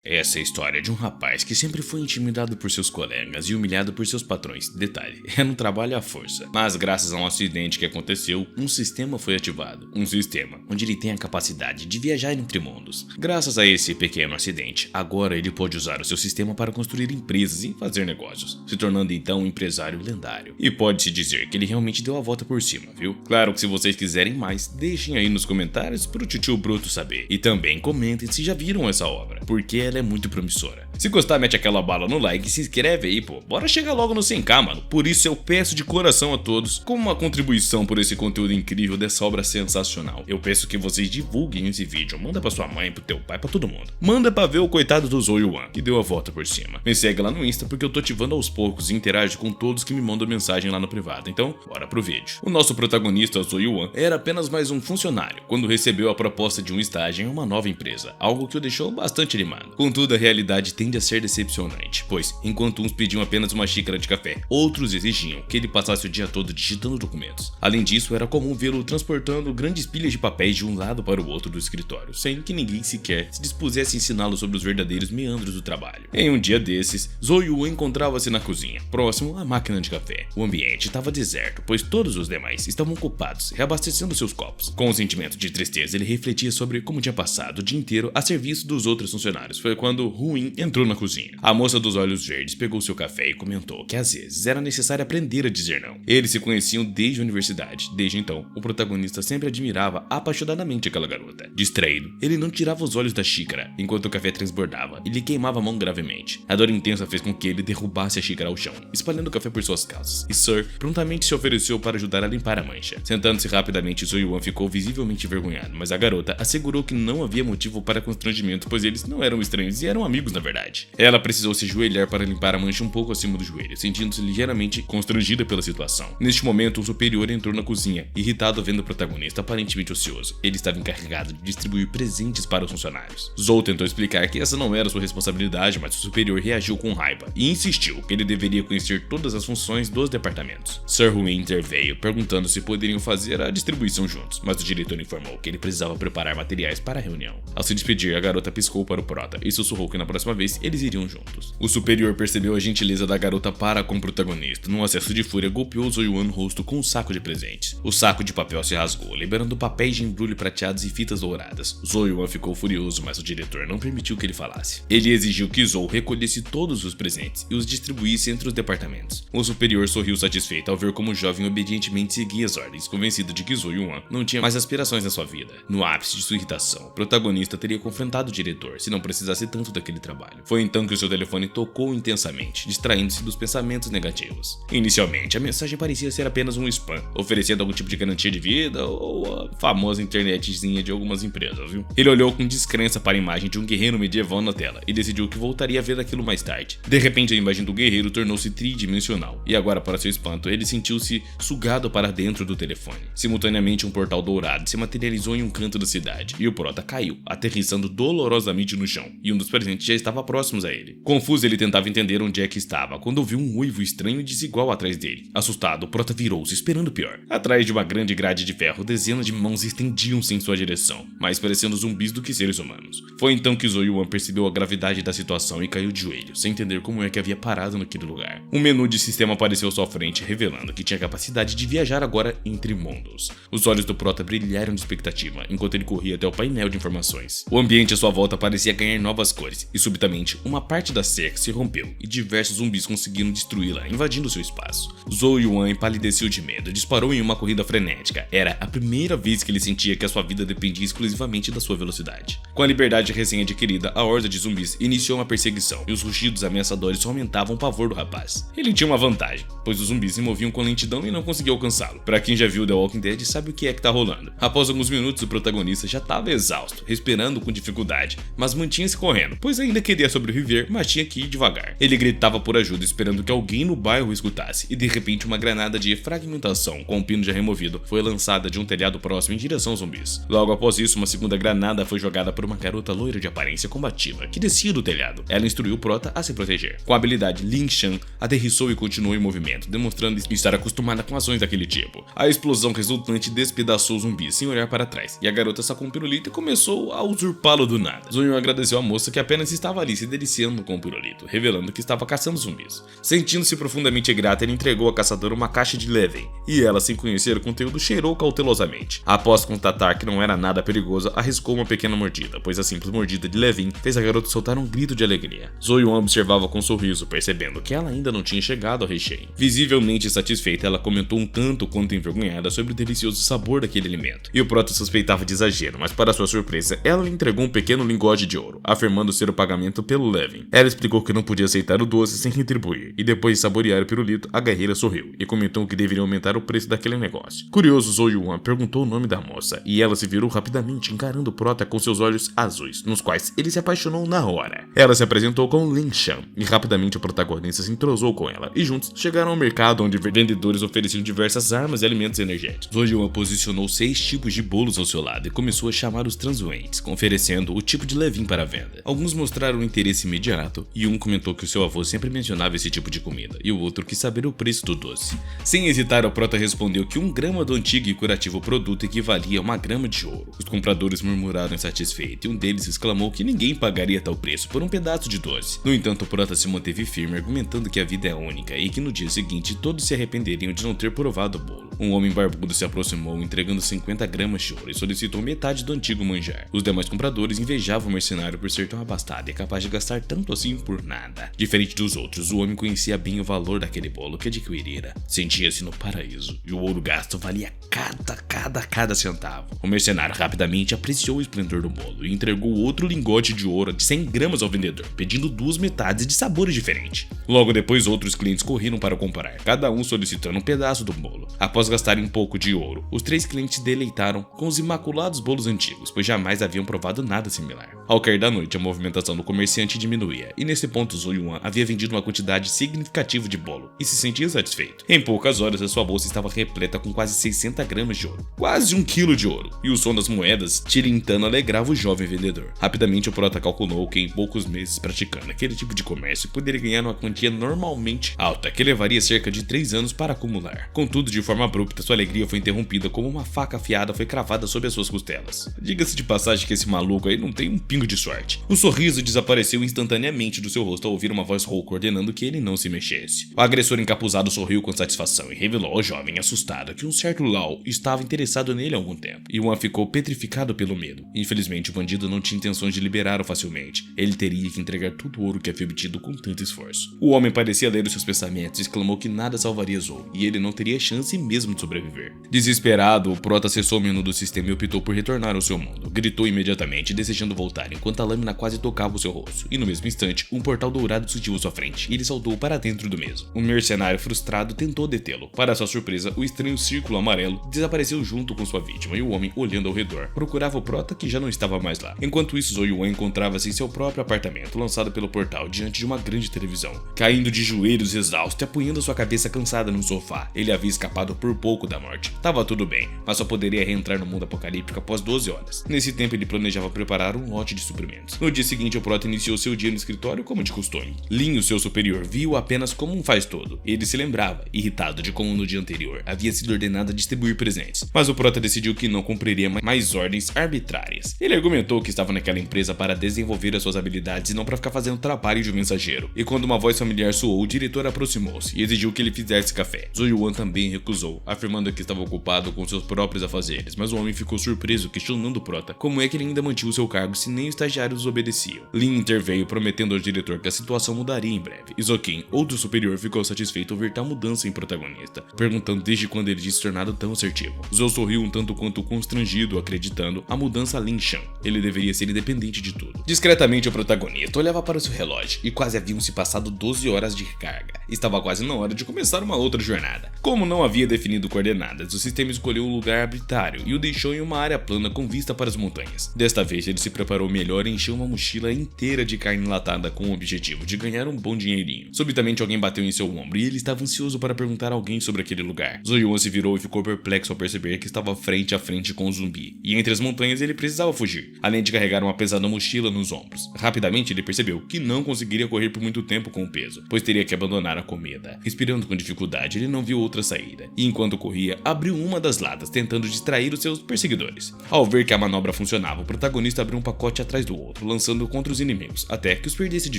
Essa é a história de um rapaz que sempre foi intimidado por seus colegas e humilhado por seus patrões. Detalhe, era um trabalho à força. Mas graças a um acidente que aconteceu, um sistema foi ativado. Um sistema onde ele tem a capacidade de viajar entre mundos. Graças a esse pequeno acidente, agora ele pode usar o seu sistema para construir empresas e fazer negócios, se tornando então um empresário lendário. E pode-se dizer que ele realmente deu a volta por cima, viu? Claro que se vocês quiserem mais, deixem aí nos comentários pro Titio Bruto saber. E também comentem se já viram essa obra, porque ela é muito promissora. Se gostar, mete aquela bala no like e se inscreve aí, pô. Bora chegar logo no 100k, mano. Por isso eu peço de coração a todos, como uma contribuição por esse conteúdo incrível dessa obra sensacional, eu peço que vocês divulguem esse vídeo. Manda pra sua mãe, pro teu pai, pra todo mundo. Manda pra ver o coitado do Zoyuan, que deu a volta por cima. Me segue lá no Insta, porque eu tô ativando aos poucos e interajo com todos que me mandam mensagem lá no privado. Então, bora pro vídeo. O nosso protagonista, Zoyuan, era apenas mais um funcionário, quando recebeu a proposta de um estágio em uma nova empresa, algo que o deixou bastante animado. Contudo, a realidade tende a ser decepcionante, pois, enquanto uns pediam apenas uma xícara de café, outros exigiam que ele passasse o dia todo digitando documentos. Além disso, era comum vê-lo transportando grandes pilhas de papéis de um lado para o outro do escritório, sem que ninguém sequer se dispusesse a ensiná-lo sobre os verdadeiros meandros do trabalho. Em um dia desses, Zoyu encontrava-se na cozinha, próximo à máquina de café. O ambiente estava deserto, pois todos os demais estavam ocupados, reabastecendo seus copos. Com um sentimento de tristeza, ele refletia sobre como tinha passado o dia inteiro a serviço dos outros funcionários. Foi quando Ruin entrou na cozinha. A moça dos olhos verdes pegou seu café e comentou que às vezes era necessário aprender a dizer não. Eles se conheciam desde a universidade. Desde então, o protagonista sempre admirava apaixonadamente aquela garota. Distraído, ele não tirava os olhos da xícara enquanto o café transbordava e lhe queimava a mão gravemente. A dor intensa fez com que ele derrubasse a xícara ao chão, espalhando o café por suas calças. E Sir prontamente se ofereceu para ajudar a limpar a mancha. Sentando-se rapidamente, Zoyuan ficou visivelmente envergonhado, mas a garota assegurou que não havia motivo para constrangimento, pois eles não eram estranhos e eram amigos na verdade. Ela precisou se ajoelhar para limpar a mancha um pouco acima do joelho, sentindo-se ligeiramente constrangida pela situação. Neste momento, um superior entrou na cozinha, irritado vendo o protagonista aparentemente ocioso. Ele estava encarregado de distribuir presentes para os funcionários. Zou tentou explicar que essa não era sua responsabilidade, mas o superior reagiu com raiva e insistiu que ele deveria conhecer todas as funções dos departamentos. Sir Ruin interveio, perguntando se poderiam fazer a distribuição juntos, mas o diretor informou que ele precisava preparar materiais para a reunião. Ao se despedir, a garota piscou para o prota e sussurrou que na próxima vez eles iriam juntos. O superior percebeu a gentileza da garota para com o protagonista. Num acesso de fúria, golpeou Zoyuan no rosto com um saco de presentes. O saco de papel se rasgou, liberando papéis de embrulho prateados e fitas douradas. Zoyuan ficou furioso, mas o diretor não permitiu que ele falasse. Ele exigiu que Zou recolhesse todos os presentes e os distribuísse entre os departamentos. O superior sorriu satisfeito ao ver como o jovem obedientemente seguia as ordens, convencido de que Zoyuan não tinha mais aspirações na sua vida. No ápice de sua irritação, o protagonista teria confrontado o diretor se não precisasse tanto daquele trabalho. Foi então que o seu telefone tocou intensamente, distraindo-se dos pensamentos negativos. Inicialmente, a mensagem parecia ser apenas um spam, oferecendo algum tipo de garantia de vida ou a famosa internetzinha de algumas empresas, viu? Ele olhou com descrença para a imagem de um guerreiro medieval na tela e decidiu que voltaria a ver aquilo mais tarde. De repente, a imagem do guerreiro tornou-se tridimensional e agora, para seu espanto, ele sentiu-se sugado para dentro do telefone. Simultaneamente, um portal dourado se materializou em um canto da cidade e o prota caiu, aterrissando dolorosamente no chão, e um dos presentes já estava próximos a ele. Confuso, ele tentava entender onde é que estava, quando ouviu um uivo estranho e desigual atrás dele. Assustado, o prota virou-se, esperando o pior. Atrás de uma grande grade de ferro, dezenas de mãos estendiam-se em sua direção, mais parecendo zumbis do que seres humanos. Foi então que Zoyuan percebeu a gravidade da situação e caiu de joelhos, sem entender como é que havia parado naquele lugar. Um menu de sistema apareceu à sua frente, revelando que tinha a capacidade de viajar agora entre mundos. Os olhos do prota brilharam de expectativa, enquanto ele corria até o painel de informações. O ambiente à sua volta parecia ganhar novas cores, e subitamente, uma parte da cerca se rompeu, e diversos zumbis conseguiram destruí-la, invadindo seu espaço. Zoyuan empalideceu de medo e disparou em uma corrida frenética. Era a primeira vez que ele sentia que a sua vida dependia exclusivamente da sua velocidade. Com a liberdade recém-adquirida, a horda de zumbis iniciou uma perseguição, e os rugidos ameaçadores aumentavam o pavor do rapaz. Ele tinha uma vantagem, pois os zumbis se moviam com lentidão e não conseguia alcançá-lo. Pra quem já viu The Walking Dead, sabe o que é que tá rolando. Após alguns minutos, o protagonista já estava exausto, respirando com dificuldade, mas mantinha-se correndo, pois ainda queria sobreviver, mas tinha que ir devagar. Ele gritava por ajuda, esperando que alguém no bairro escutasse, e de repente uma granada de fragmentação, com um pino já removido, foi lançada de um telhado próximo em direção aos zumbis. Logo após isso, uma segunda granada foi jogada por uma garota loira de aparência combativa, que descia do telhado. Ela instruiu o prota a se proteger. Com a habilidade Ling Shan, aterrissou e continuou em movimento, demonstrando estar acostumada com ações daquele tipo. A explosão resultante despedaçou os zumbis sem olhar para trás, e a garota sacou um pirulito e começou a usurpá-lo do nada. Zoyuan agradeceu a moça que apenas estava ali se deliciando com o pirulito, revelando que estava caçando zumbis. Sentindo-se profundamente grata, ele entregou à caçadora uma caixa de Levin, e ela, sem conhecer o conteúdo, cheirou cautelosamente. Após constatar que não era nada perigoso, arriscou uma pequena mordida, pois a simples mordida de Levin fez a garota soltar um grito de alegria. Zoe-Wan observava com um sorriso, percebendo que ela ainda não tinha chegado ao recheio. Visivelmente satisfeita, ela comentou um tanto quanto envergonhada sobre o delicioso sabor daquele alimento, e o Prota suspeitava de exagero, mas para sua surpresa, ela lhe entregou um pequeno lingote de ouro, afirmando ser o pagamento pelo Levin. Ela explicou que não podia aceitar o doce sem retribuir, e depois de saborear o pirulito, a guerreira sorriu e comentou que deveria aumentar o preço daquele negócio. Curioso, Zoe-Wan perguntou o nome da moça, e ela se virou rapidamente encarando o Prota com seus olhos azuis, nos quais ele se apaixonou na hora. Ela se apresentou como Lin Shan, e rapidamente o protagonista se entrosou com ela, e juntos chegaram ao mercado onde vendedores ofereciam diversas armas e alimentos energéticos. Zoe-Wan posicionou 6 tipos de bolos ao seu lado e começou a chamar os transuentes, oferecendo o tipo de Levin para venda. Alguns mostraram interesse imediato, e um comentou que o seu avô sempre mencionava esse tipo de comida, e o outro quis saber o preço do doce. Sem hesitar, o Prota respondeu que 1 grama do antigo e curativo produto equivalia a 1 grama de ouro. Os compradores murmuraram insatisfeitos, e um deles exclamou que ninguém pagaria tal preço por um pedaço de doce. No entanto, o Prota se manteve firme, argumentando que a vida é única e que no dia seguinte todos se arrependeriam de não ter provado o bolo. Um homem barbudo se aproximou, entregando 50 gramas de ouro, e solicitou metade do antigo manjar. Os demais compradores invejavam o mercenário por ser tão abastado e capaz de gastar tanto assim por nada. Diferente dos outros, o homem conhecia bem o valor daquele bolo que adquirira. Sentia-se no paraíso, e o ouro gasto valia cada centavo. O mercenário rapidamente apreciou o esplendor do bolo e entregou outro lingote de ouro de 100 gramas ao vendedor, pedindo 2 metades de sabores diferentes. Logo depois, outros clientes correram para comprar, cada um solicitando um pedaço do bolo. Após gastarem um pouco de ouro, os 3 clientes se deleitaram com os imaculados bolos antigos, pois jamais haviam provado nada similar. Ao cair da noite, a movimentação do comerciante diminuía, e nesse ponto Zoe-Wan havia vendido uma quantidade significativa de bolo e se sentia satisfeito. Em poucas horas, a sua bolsa estava repleta com quase 60 gramas de ouro, quase 1 quilo de ouro, e o som das moedas tirintando alegrava o jovem vendedor. Rapidamente, o Prota calculou que em poucos meses praticando aquele tipo de comércio poderia ganhar uma quantia normalmente alta, que levaria cerca de 3 anos para acumular. Contudo, de forma abrupta, sua alegria foi interrompida como uma faca afiada foi cravada sobre as suas costelas. Diga-se de passagem que esse maluco aí não tem um pingo de sorte. O sorriso desapareceu instantaneamente do seu rosto ao ouvir uma voz rouca ordenando que ele não se mexesse. O agressor encapuzado sorriu com satisfação e revelou ao jovem assustado que um certo Lau estava interessado nele há algum tempo. E Wan ficou petrificado pelo medo. Infelizmente, o bandido não tinha intenções de liberá-lo facilmente. Ele teria que entregar todo o ouro que havia obtido com tanto esforço. O homem parecia ler os seus pensamentos e exclamou que nada salvaria Zou, e ele não teria chance mesmo de sobreviver. Desesperado, o Prota acessou o menu do sistema e optou por retornar ao seu mundo. Gritou imediatamente, desejando voltar, enquanto a lâmina quase tocava o seu rosto. E no mesmo instante, um portal dourado surgiu à sua frente, e ele saltou para dentro do mesmo. Um mercenário frustrado tentou detê-lo. Para sua surpresa, o estranho círculo amarelo desapareceu junto com sua vítima, e o homem, olhando ao redor, procurava o Prota, que já não estava mais lá. Enquanto isso, Zoe-Wan encontrava-se em seu próprio apartamento, lançado pelo portal diante de uma grande televisão. Caindo de joelhos exausto e apoiando sua cabeça cansada no sofá, ele havia escapado por pouco da morte. Tava tudo bem, mas só poderia reentrar no mundo apocalíptico após 12 horas. Nesse tempo, ele planejava preparar um lote de suprimentos. No dia seguinte, o Prota iniciou seu dia no escritório como de costume. Lin, o seu superior, viu-o apenas como um faz-todo. Ele se lembrava, irritado de como no dia anterior havia sido ordenado a distribuir presentes. Mas o Prota decidiu que não cumpriria mais ordens arbitrárias. Ele argumentou que estava naquela empresa para desenvolver as suas habilidades e não para ficar fazendo trabalho de um mensageiro. E quando uma voz familiar soou, o diretor aproximou-se e exigiu que ele fizesse café. Zoe-Wan também recusou, afirmando que estava ocupado com seus próprios afazeres, mas o homem ficou surpreso, questionando o Prota como é que ele ainda mantinha o seu cargo se nem os estagiários obedeciam. Lin interveio, prometendo ao diretor que a situação mudaria em breve. E Zokin, outro superior, ficou satisfeito ao ver tal mudança em protagonista, perguntando desde quando ele tinha se tornado tão assertivo. Zou sorriu um tanto quanto constrangido, acreditando a mudança a Lin Shan. Ele deveria ser independente de tudo. Discretamente, o protagonista olhava para o seu relógio e quase haviam se passado 12 horas de recarga. Estava quase na hora de começar uma outra jornada. Como não havia definido coordenadas, o sistema escolheu um lugar arbitrário e o deixou em uma área plana com vista para as montanhas. Desta vez, ele se preparou melhor e encheu uma mochila inteira de carne enlatada com o objetivo de ganhar um bom dinheirinho. Subitamente, alguém bateu em seu ombro e ele estava ansioso para perguntar a alguém sobre aquele lugar. Zoe-Wan se virou e ficou perplexo ao perceber que estava frente a frente com o zumbi, e entre as montanhas ele precisava fugir, além de carregar uma pesada mochila nos ombros. Rapidamente, ele percebeu que não conseguiria correr por muito tempo com o peso, pois teria que abandonar a comida. Respirando com dificuldade, ele não viu outra saída, e enquanto corria, abriu uma das latas, tentando distrair os seus perseguidores. Ao ver que a manobra funcionava, o protagonista abriu um pacote atrás do outro, lançando contra os inimigos, até que os perdesse de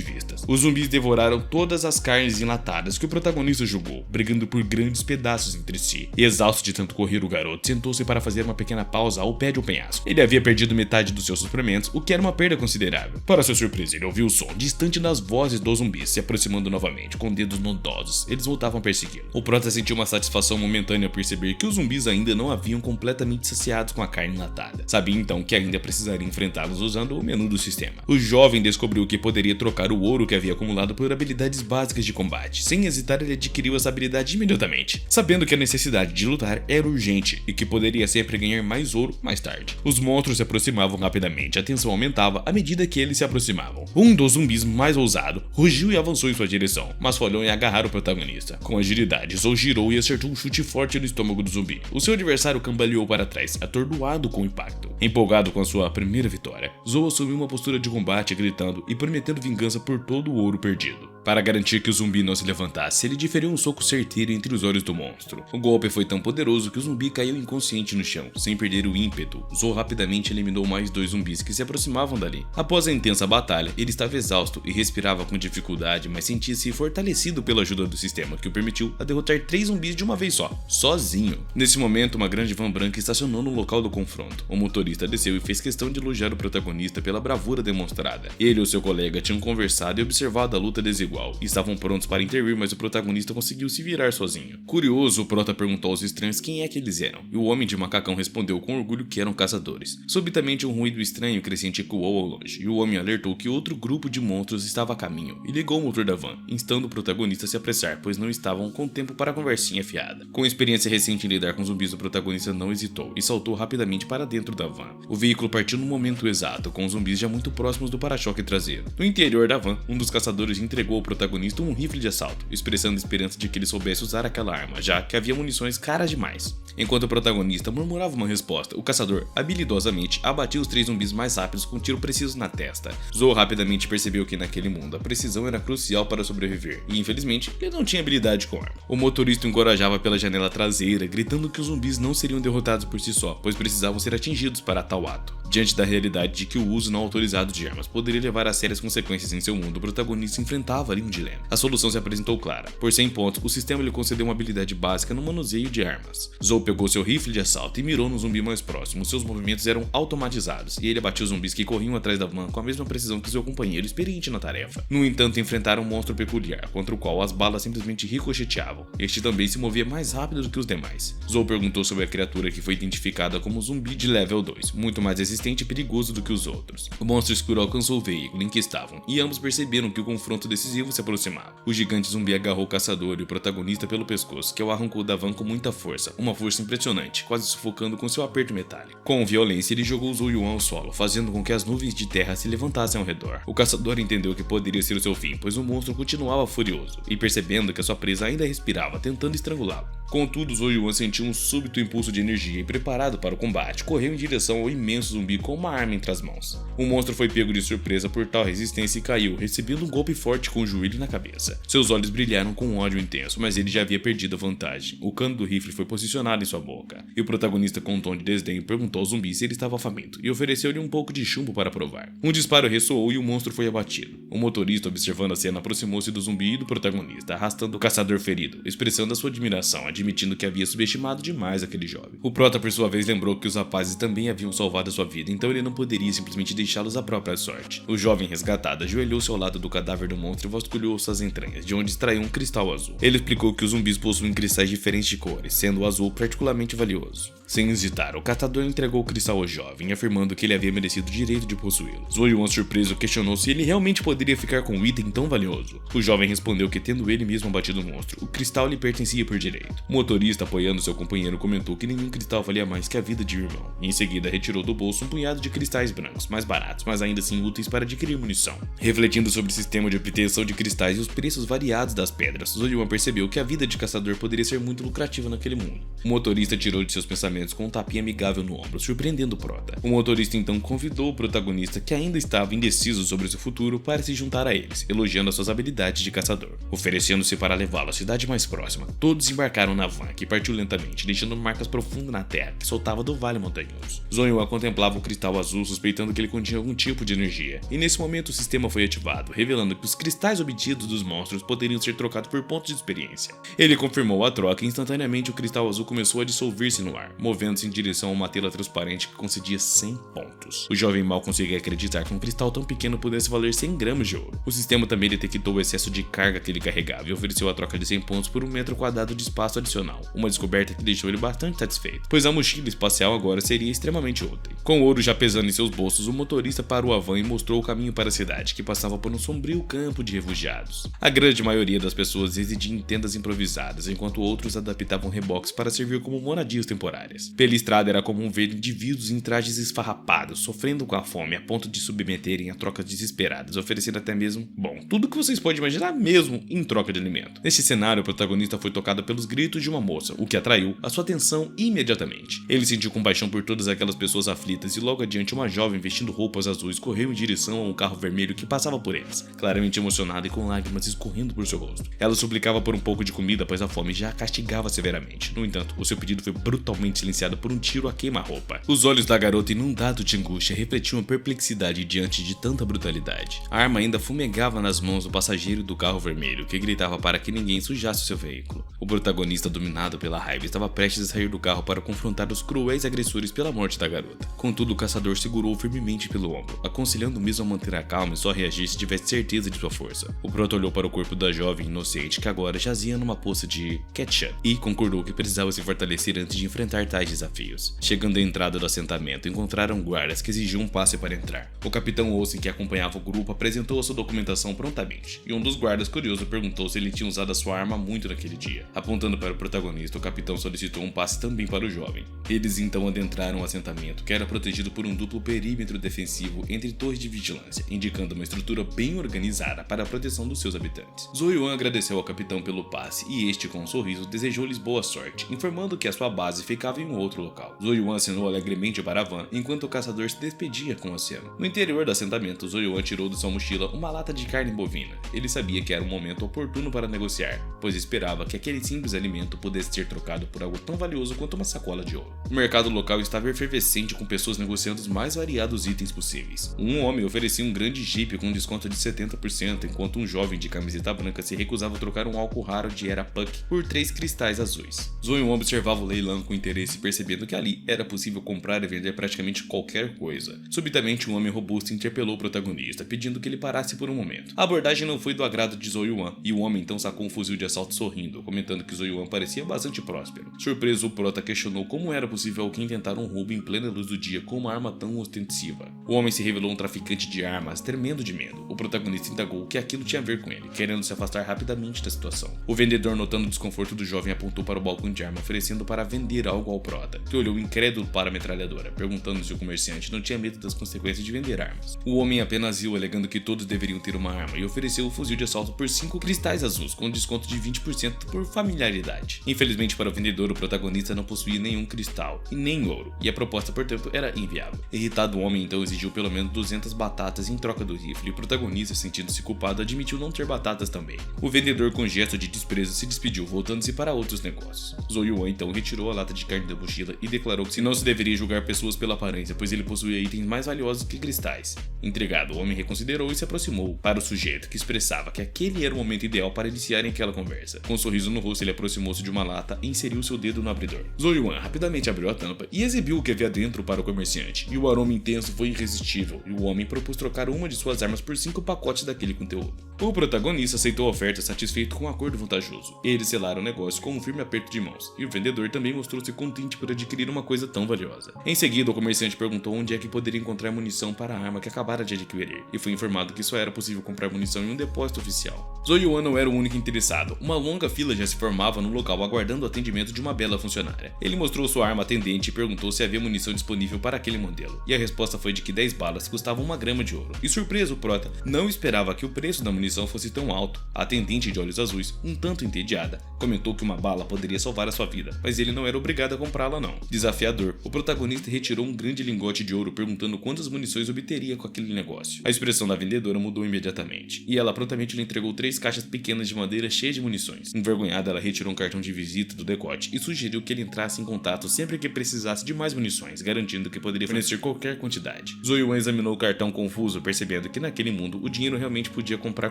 vistas. Os zumbis devoraram todas as carnes enlatadas que o protagonista jogou, brigando por grandes pedaços entre si. E exausto de tanto correr, o garoto sentou-se para fazer uma pequena pausa ao pé de um penhasco. Ele havia perdido metade dos seus suprimentos, o que era uma perda considerável. Para sua surpresa, ele ouviu o som distante das vozes dos zumbis se aproximando novamente, com dedos nodosos. Eles voltavam a persegui-lo. O prota sentiu uma satisfação momentânea ao perceber que os zumbis ainda não haviam completamente saciados com a carne enlatada. Sabia então que ainda precisaria enfrentá-los usando o menu do sistema. O jovem descobriu que poderia trocar o ouro que havia acumulado por habilidades básicas de combate. Sem hesitar, ele adquiriu essa habilidade imediatamente, sabendo que a necessidade de lutar era urgente e que poderia sempre ganhar mais ouro mais tarde. Os monstros se aproximavam rapidamente, a tensão aumentava à medida que eles se aproximavam. Um dos zumbis mais ousado rugiu e avançou em sua direção, mas falhou em agarrar o protagonista. Com agilidade, Zou girou e acertou um chute forte no estômago do zumbi. O seu adversário cambaleou para trás, atordoado com o impacto. Empolgado com a sua primeira vitória, Zou assumiu uma postura de combate, gritando e prometendo vingança por todo o ouro perdido. Para garantir que o zumbi não se levantasse, ele diferiu um soco certeiro entre os olhos do monstro. O golpe foi tão poderoso que o zumbi caiu inconsciente no chão, sem perder o ímpeto. Zou rapidamente eliminou mais 2 zumbis que se aproximavam dali. Após a intensa batalha, ele estava exausto e respirava com dificuldade, mas sentia-se fortalecido pela ajuda do sistema, que o permitiu a derrotar 3 zumbis de uma vez só, sozinho. Nesse momento, uma grande van branca estacionou no local do confronto. O motorista desceu e fez questão de elogiar o protagonista pela bravura demonstrada. Ele e o seu colega tinham conversado e observado a luta desigual. Estavam prontos para intervir, mas o protagonista conseguiu se virar sozinho. Curioso, o prota perguntou aos estranhos quem é que eles eram, e o homem de macacão respondeu com orgulho que eram caçadores. Subitamente, um ruído estranho e crescente ecoou ao longe, e o homem alertou que outro grupo de monstros estava a caminho, e ligou o motor da van, instando o protagonista a se apressar, pois não estavam com tempo para a conversinha fiada. Com experiência recente em lidar com zumbis, o protagonista não hesitou, e saltou rapidamente para dentro da van. O veículo partiu no momento exato, com os zumbis já muito próximos do para-choque traseiro. No interior da van, um dos caçadores entregou ao protagonista um rifle de assalto, expressando a esperança de que ele soubesse usar aquela arma, já que havia munições caras demais. Enquanto o protagonista murmurava uma resposta, o caçador, habilidosamente, abatia os 3 zumbis mais rápidos com um tiro preciso na testa. Zou rapidamente percebeu que naquele mundo a precisão era crucial para sobreviver, e infelizmente, ele não tinha habilidade com arma. O motorista o encorajava pela janela traseira, gritando que os zumbis não seriam derrotados por si só, pois precisavam ser atingidos para tal ato. Diante da realidade de que o uso não autorizado de armas poderia levar a sérias consequências em seu mundo, o protagonista enfrentava ali um dilema. A solução se apresentou clara. Por 100 pontos, o sistema lhe concedeu uma habilidade básica no manuseio de armas. Zou pegou seu rifle de assalto e mirou no zumbi mais próximo. Seus movimentos eram automatizados, e ele abatia os zumbis que corriam atrás da van com a mesma precisão que seu companheiro experiente na tarefa. No entanto, enfrentaram um monstro peculiar, contra o qual as balas simplesmente ricocheteavam. Este também se movia mais rápido do que os demais. Zou perguntou sobre a criatura que foi identificada como zumbi de level 2, muito mais resistente e perigoso do que os outros. O monstro escuro alcançou o veículo em que estavam, e ambos perceberam que o confronto decisivo se aproximava. O gigante zumbi agarrou o caçador e o protagonista pelo pescoço, que o arrancou da van com muita força, uma força impressionante, quase sufocando com seu aperto metálico. Com violência, ele jogou Zou Yuan ao solo, fazendo com que as nuvens de terra se levantassem ao redor. O caçador entendeu que poderia ser o seu fim, pois o monstro continuava furioso, e percebendo que a sua presa ainda respirava, tentando estrangulá-lo. Contudo, Zou Yuan sentiu um súbito impulso de energia e, preparado para o combate, correu em direção ao imenso zumbi com uma arma entre as mãos. O monstro foi pego de surpresa por tal resistência e caiu, recebendo um golpe forte com o joelho na cabeça. Seus olhos brilharam com um ódio intenso, mas ele já havia perdido a vantagem. O cano do rifle foi posicionado em sua boca, e o protagonista, com um tom de desdenho, perguntou ao zumbi se ele estava faminto e ofereceu-lhe um pouco de chumbo para provar. Um disparo ressoou e o monstro foi abatido. O motorista, observando a cena, aproximou-se do zumbi e do protagonista, arrastando o caçador ferido, expressando a sua admiração, admitindo que havia subestimado demais aquele jovem. O prota, por sua vez, lembrou que os rapazes também haviam salvado a sua vida, então ele não poderia simplesmente deixá-los à própria sorte. O jovem resgatado ajoelhou-se ao lado do cadáver do monstro e vasculhou suas entranhas, de onde extraiu um cristal azul. Ele explicou que os zumbis possuem cristais diferentes de cores, sendo o azul particularmente valioso. Sem hesitar, o catador entregou o cristal ao jovem, afirmando que ele havia merecido o direito de possuí-lo. Zou Yuan, surpreso, questionou se ele realmente poderia ficar com um item tão valioso. O jovem respondeu que, tendo ele mesmo abatido o monstro, o cristal lhe pertencia por direito. O motorista, apoiando seu companheiro, comentou que nenhum cristal valia mais que a vida de um irmão, e em seguida retirou do bolso um punhado de cristais brancos, mais baratos, mas ainda assim úteis para adquirir munição. Refletindo sobre o sistema de obtenção de cristais e os preços variados das pedras, Zoyuan percebeu que a vida de caçador poderia ser muito lucrativa naquele mundo. O motorista tirou de seus pensamentos com um tapinha amigável no ombro, surpreendendo o prota. O motorista então convidou o protagonista, que ainda estava indeciso sobre seu futuro, para se juntar a eles, elogiando as suas habilidades de caçador, oferecendo-se para levá-lo à cidade mais próxima. Todos embarcaram na van, que partiu lentamente, deixando marcas profundas na terra que soltava do vale montanhoso. Zoyuan contemplava o cristal azul, suspeitando que ele continha algum tipo de energia, e nesse momento o sistema foi ativado, revelando que os cristais obtidos dos monstros poderiam ser trocados por pontos de experiência. Ele confirmou a troca e instantaneamente o cristal azul começou a dissolver-se no ar, movendo-se em direção a uma tela transparente que concedia 100 pontos. O jovem mal conseguia acreditar que um cristal tão pequeno pudesse valer 100 gramas de ouro. O sistema também detectou o excesso de carga que ele carregava e ofereceu a troca de 100 pontos por 1 metro quadrado de espaço adicional, uma descoberta que deixou ele bastante satisfeito, pois a mochila espacial agora seria extremamente útil. Com o ouro já pesando em seus bolsos, o motorista parou a van e mostrou o caminho para a cidade, que passava por um sombrio campo de refugiados. A grande maioria das pessoas residia em tendas improvisadas, enquanto outros adaptavam reboques para servir como moradias temporárias. Pela estrada era comum ver indivíduos em trajes esfarrapados, sofrendo com a fome a ponto de submeterem a trocas desesperadas, oferecendo até mesmo, tudo que vocês podem imaginar mesmo em troca de alimento. Neste cenário, o protagonista foi tocado pelos gritos de uma moça, o que atraiu a sua atenção imediatamente. Ele sentiu compaixão por todas aquelas pessoas aflitas e logo adiante uma jovem vestindo roupas azuis correu em direção a um carro vermelho que passava por eles, claramente emocionada e com lágrimas escorrendo por seu rosto. Ela suplicava por um pouco de comida, pois a fome já a castigava severamente. No entanto, o seu pedido foi brutalmente silenciado por um tiro a queima-roupa. Os olhos da garota, inundados de angústia, refletiam a perplexidade diante de tanta brutalidade. A arma ainda fumegava nas mãos do passageiro do carro vermelho, que gritava para que ninguém sujasse seu veículo. O protagonista, dominado pela raiva, estava prestes a sair do carro para confrontar os cruéis agressores pela morte da garota. Contudo, o caçador segurou firmemente pelo ombro, aconselhando o mesmo a manter a calma e só reagir se tivesse certeza de sua força. O prota olhou para o corpo da jovem inocente, que agora jazia numa poça de ketchup, e concordou que precisava se fortalecer antes de enfrentar tais desafios. Chegando à entrada do assentamento, encontraram guardas que exigiam um passe para entrar. O capitão Olsen, que acompanhava o grupo, apresentou a sua documentação prontamente, e um dos guardas, curioso, perguntou se ele tinha usado a sua arma muito naquele dia. Apontando para o protagonista, o capitão solicitou um passe também para o jovem. Eles então adentraram o assentamento, que era protegido por um duplo perímetro defensivo entre torres de vigilância, indicando uma estrutura bem organizada para a proteção dos seus habitantes. Zoyuan agradeceu ao capitão pelo passe e este, com um sorriso, desejou-lhes boa sorte, informando que a sua base ficava em um outro local. Zoyuan acenou alegremente para a van, enquanto o caçador se despedia com o aceno. No interior do assentamento, Zoyuan tirou de sua mochila uma lata de carne bovina. Ele sabia que era um momento oportuno para negociar, pois esperava que aquele simples alimento pudesse ser trocado por algo tão valioso quanto uma sacola de ouro. O mercado local estava efervescente, com pessoas negociando os mais variados itens possíveis. Um homem oferecia um grande jipe com um desconto de 70%, enquanto um jovem de camiseta branca se recusava a trocar um álcool raro de Era Puck por 3 cristais azuis. Zoyuan observava o leilão com interesse, percebendo que ali era possível comprar e vender praticamente qualquer coisa. Subitamente, um homem robusto interpelou o protagonista, pedindo que ele parasse por um momento. A abordagem não foi do agrado de Zoyuan, e o homem então sacou um fuzil de assalto sorrindo, comentando que Zoyuan parecia bastante próspero. Surpreso, o prota questionou como era possível alguém tentar um roubo em plena luz do dia com uma arma tão ostensiva. O homem se revelou um traficante de armas, tremendo de medo. O protagonista indagou o que aquilo tinha a ver com ele, querendo se afastar rapidamente da situação. O vendedor, notando o desconforto do jovem, apontou para o balcão de arma, oferecendo para vender algo ao prota, que olhou incrédulo para a metralhadora, perguntando se o comerciante não tinha medo das consequências de vender armas. O homem apenas riu, alegando que todos deveriam ter uma arma, e ofereceu o fuzil de assalto por 5 cristais azuis, com desconto de 20% por familiaridade. Infelizmente para o vendedor, o protagonista não possuía nenhum cristal e nem ouro, e a proposta, portanto, era inviável. Irritado, o homem então exigiu pelo menos 200 batatas em troca do rifle, e o protagonista, sentindo-se culpado, admitiu não ter batatas também. O vendedor, com gesto de desprezo, se despediu, voltando-se para outros negócios. Zoyuan então retirou a lata de carne da mochila e declarou que não se deveria julgar pessoas pela aparência, pois ele possuía itens mais valiosos que cristais. Intrigado, o homem reconsiderou e se aproximou para o sujeito, que expressava que aquele era o momento ideal para iniciarem aquela conversa. Com um sorriso no rosto, ele aproximou-se de uma lata e inseriu seu dedo no abridor. Zoyuan rapidamente abriu a tampa e exibiu o que havia dentro para o comerciante, e o aroma intenso foi irresistível, e o homem propôs trocar uma de suas armas por 5 pacotes daquele conteúdo. O protagonista aceitou a oferta, satisfeito com um acordo vantajoso. Eles selaram o negócio com um firme aperto de mãos, e o vendedor também mostrou-se contente por adquirir uma coisa tão valiosa. Em seguida, o comerciante perguntou onde é que poderia encontrar munição para a arma que acabara de adquirir, e foi informado que só era possível comprar munição em um depósito oficial. Zoyuan não era o único interessado. Uma longa fila já se formava no no local aguardando o atendimento de uma bela funcionária. Ele mostrou sua arma à atendente e perguntou se havia munição disponível para aquele modelo, e a resposta foi de que 10 balas custavam 1 grama de ouro. E surpreso, o prota não esperava que o preço da munição fosse tão alto. A atendente de olhos azuis, um tanto entediada, comentou que uma bala poderia salvar a sua vida, mas ele não era obrigado a comprá-la não. Desafiador, o protagonista retirou um grande lingote de ouro perguntando quantas munições obteria com aquele negócio. A expressão da vendedora mudou imediatamente, e ela prontamente lhe entregou 3 caixas pequenas de madeira cheias de munições. Envergonhada, ela retirou um cartão de visita do decote e sugeriu que ele entrasse em contato sempre que precisasse de mais munições, garantindo que poderia fornecer qualquer quantidade. Zoe-Wan examinou o cartão confuso, percebendo que naquele mundo o dinheiro realmente podia comprar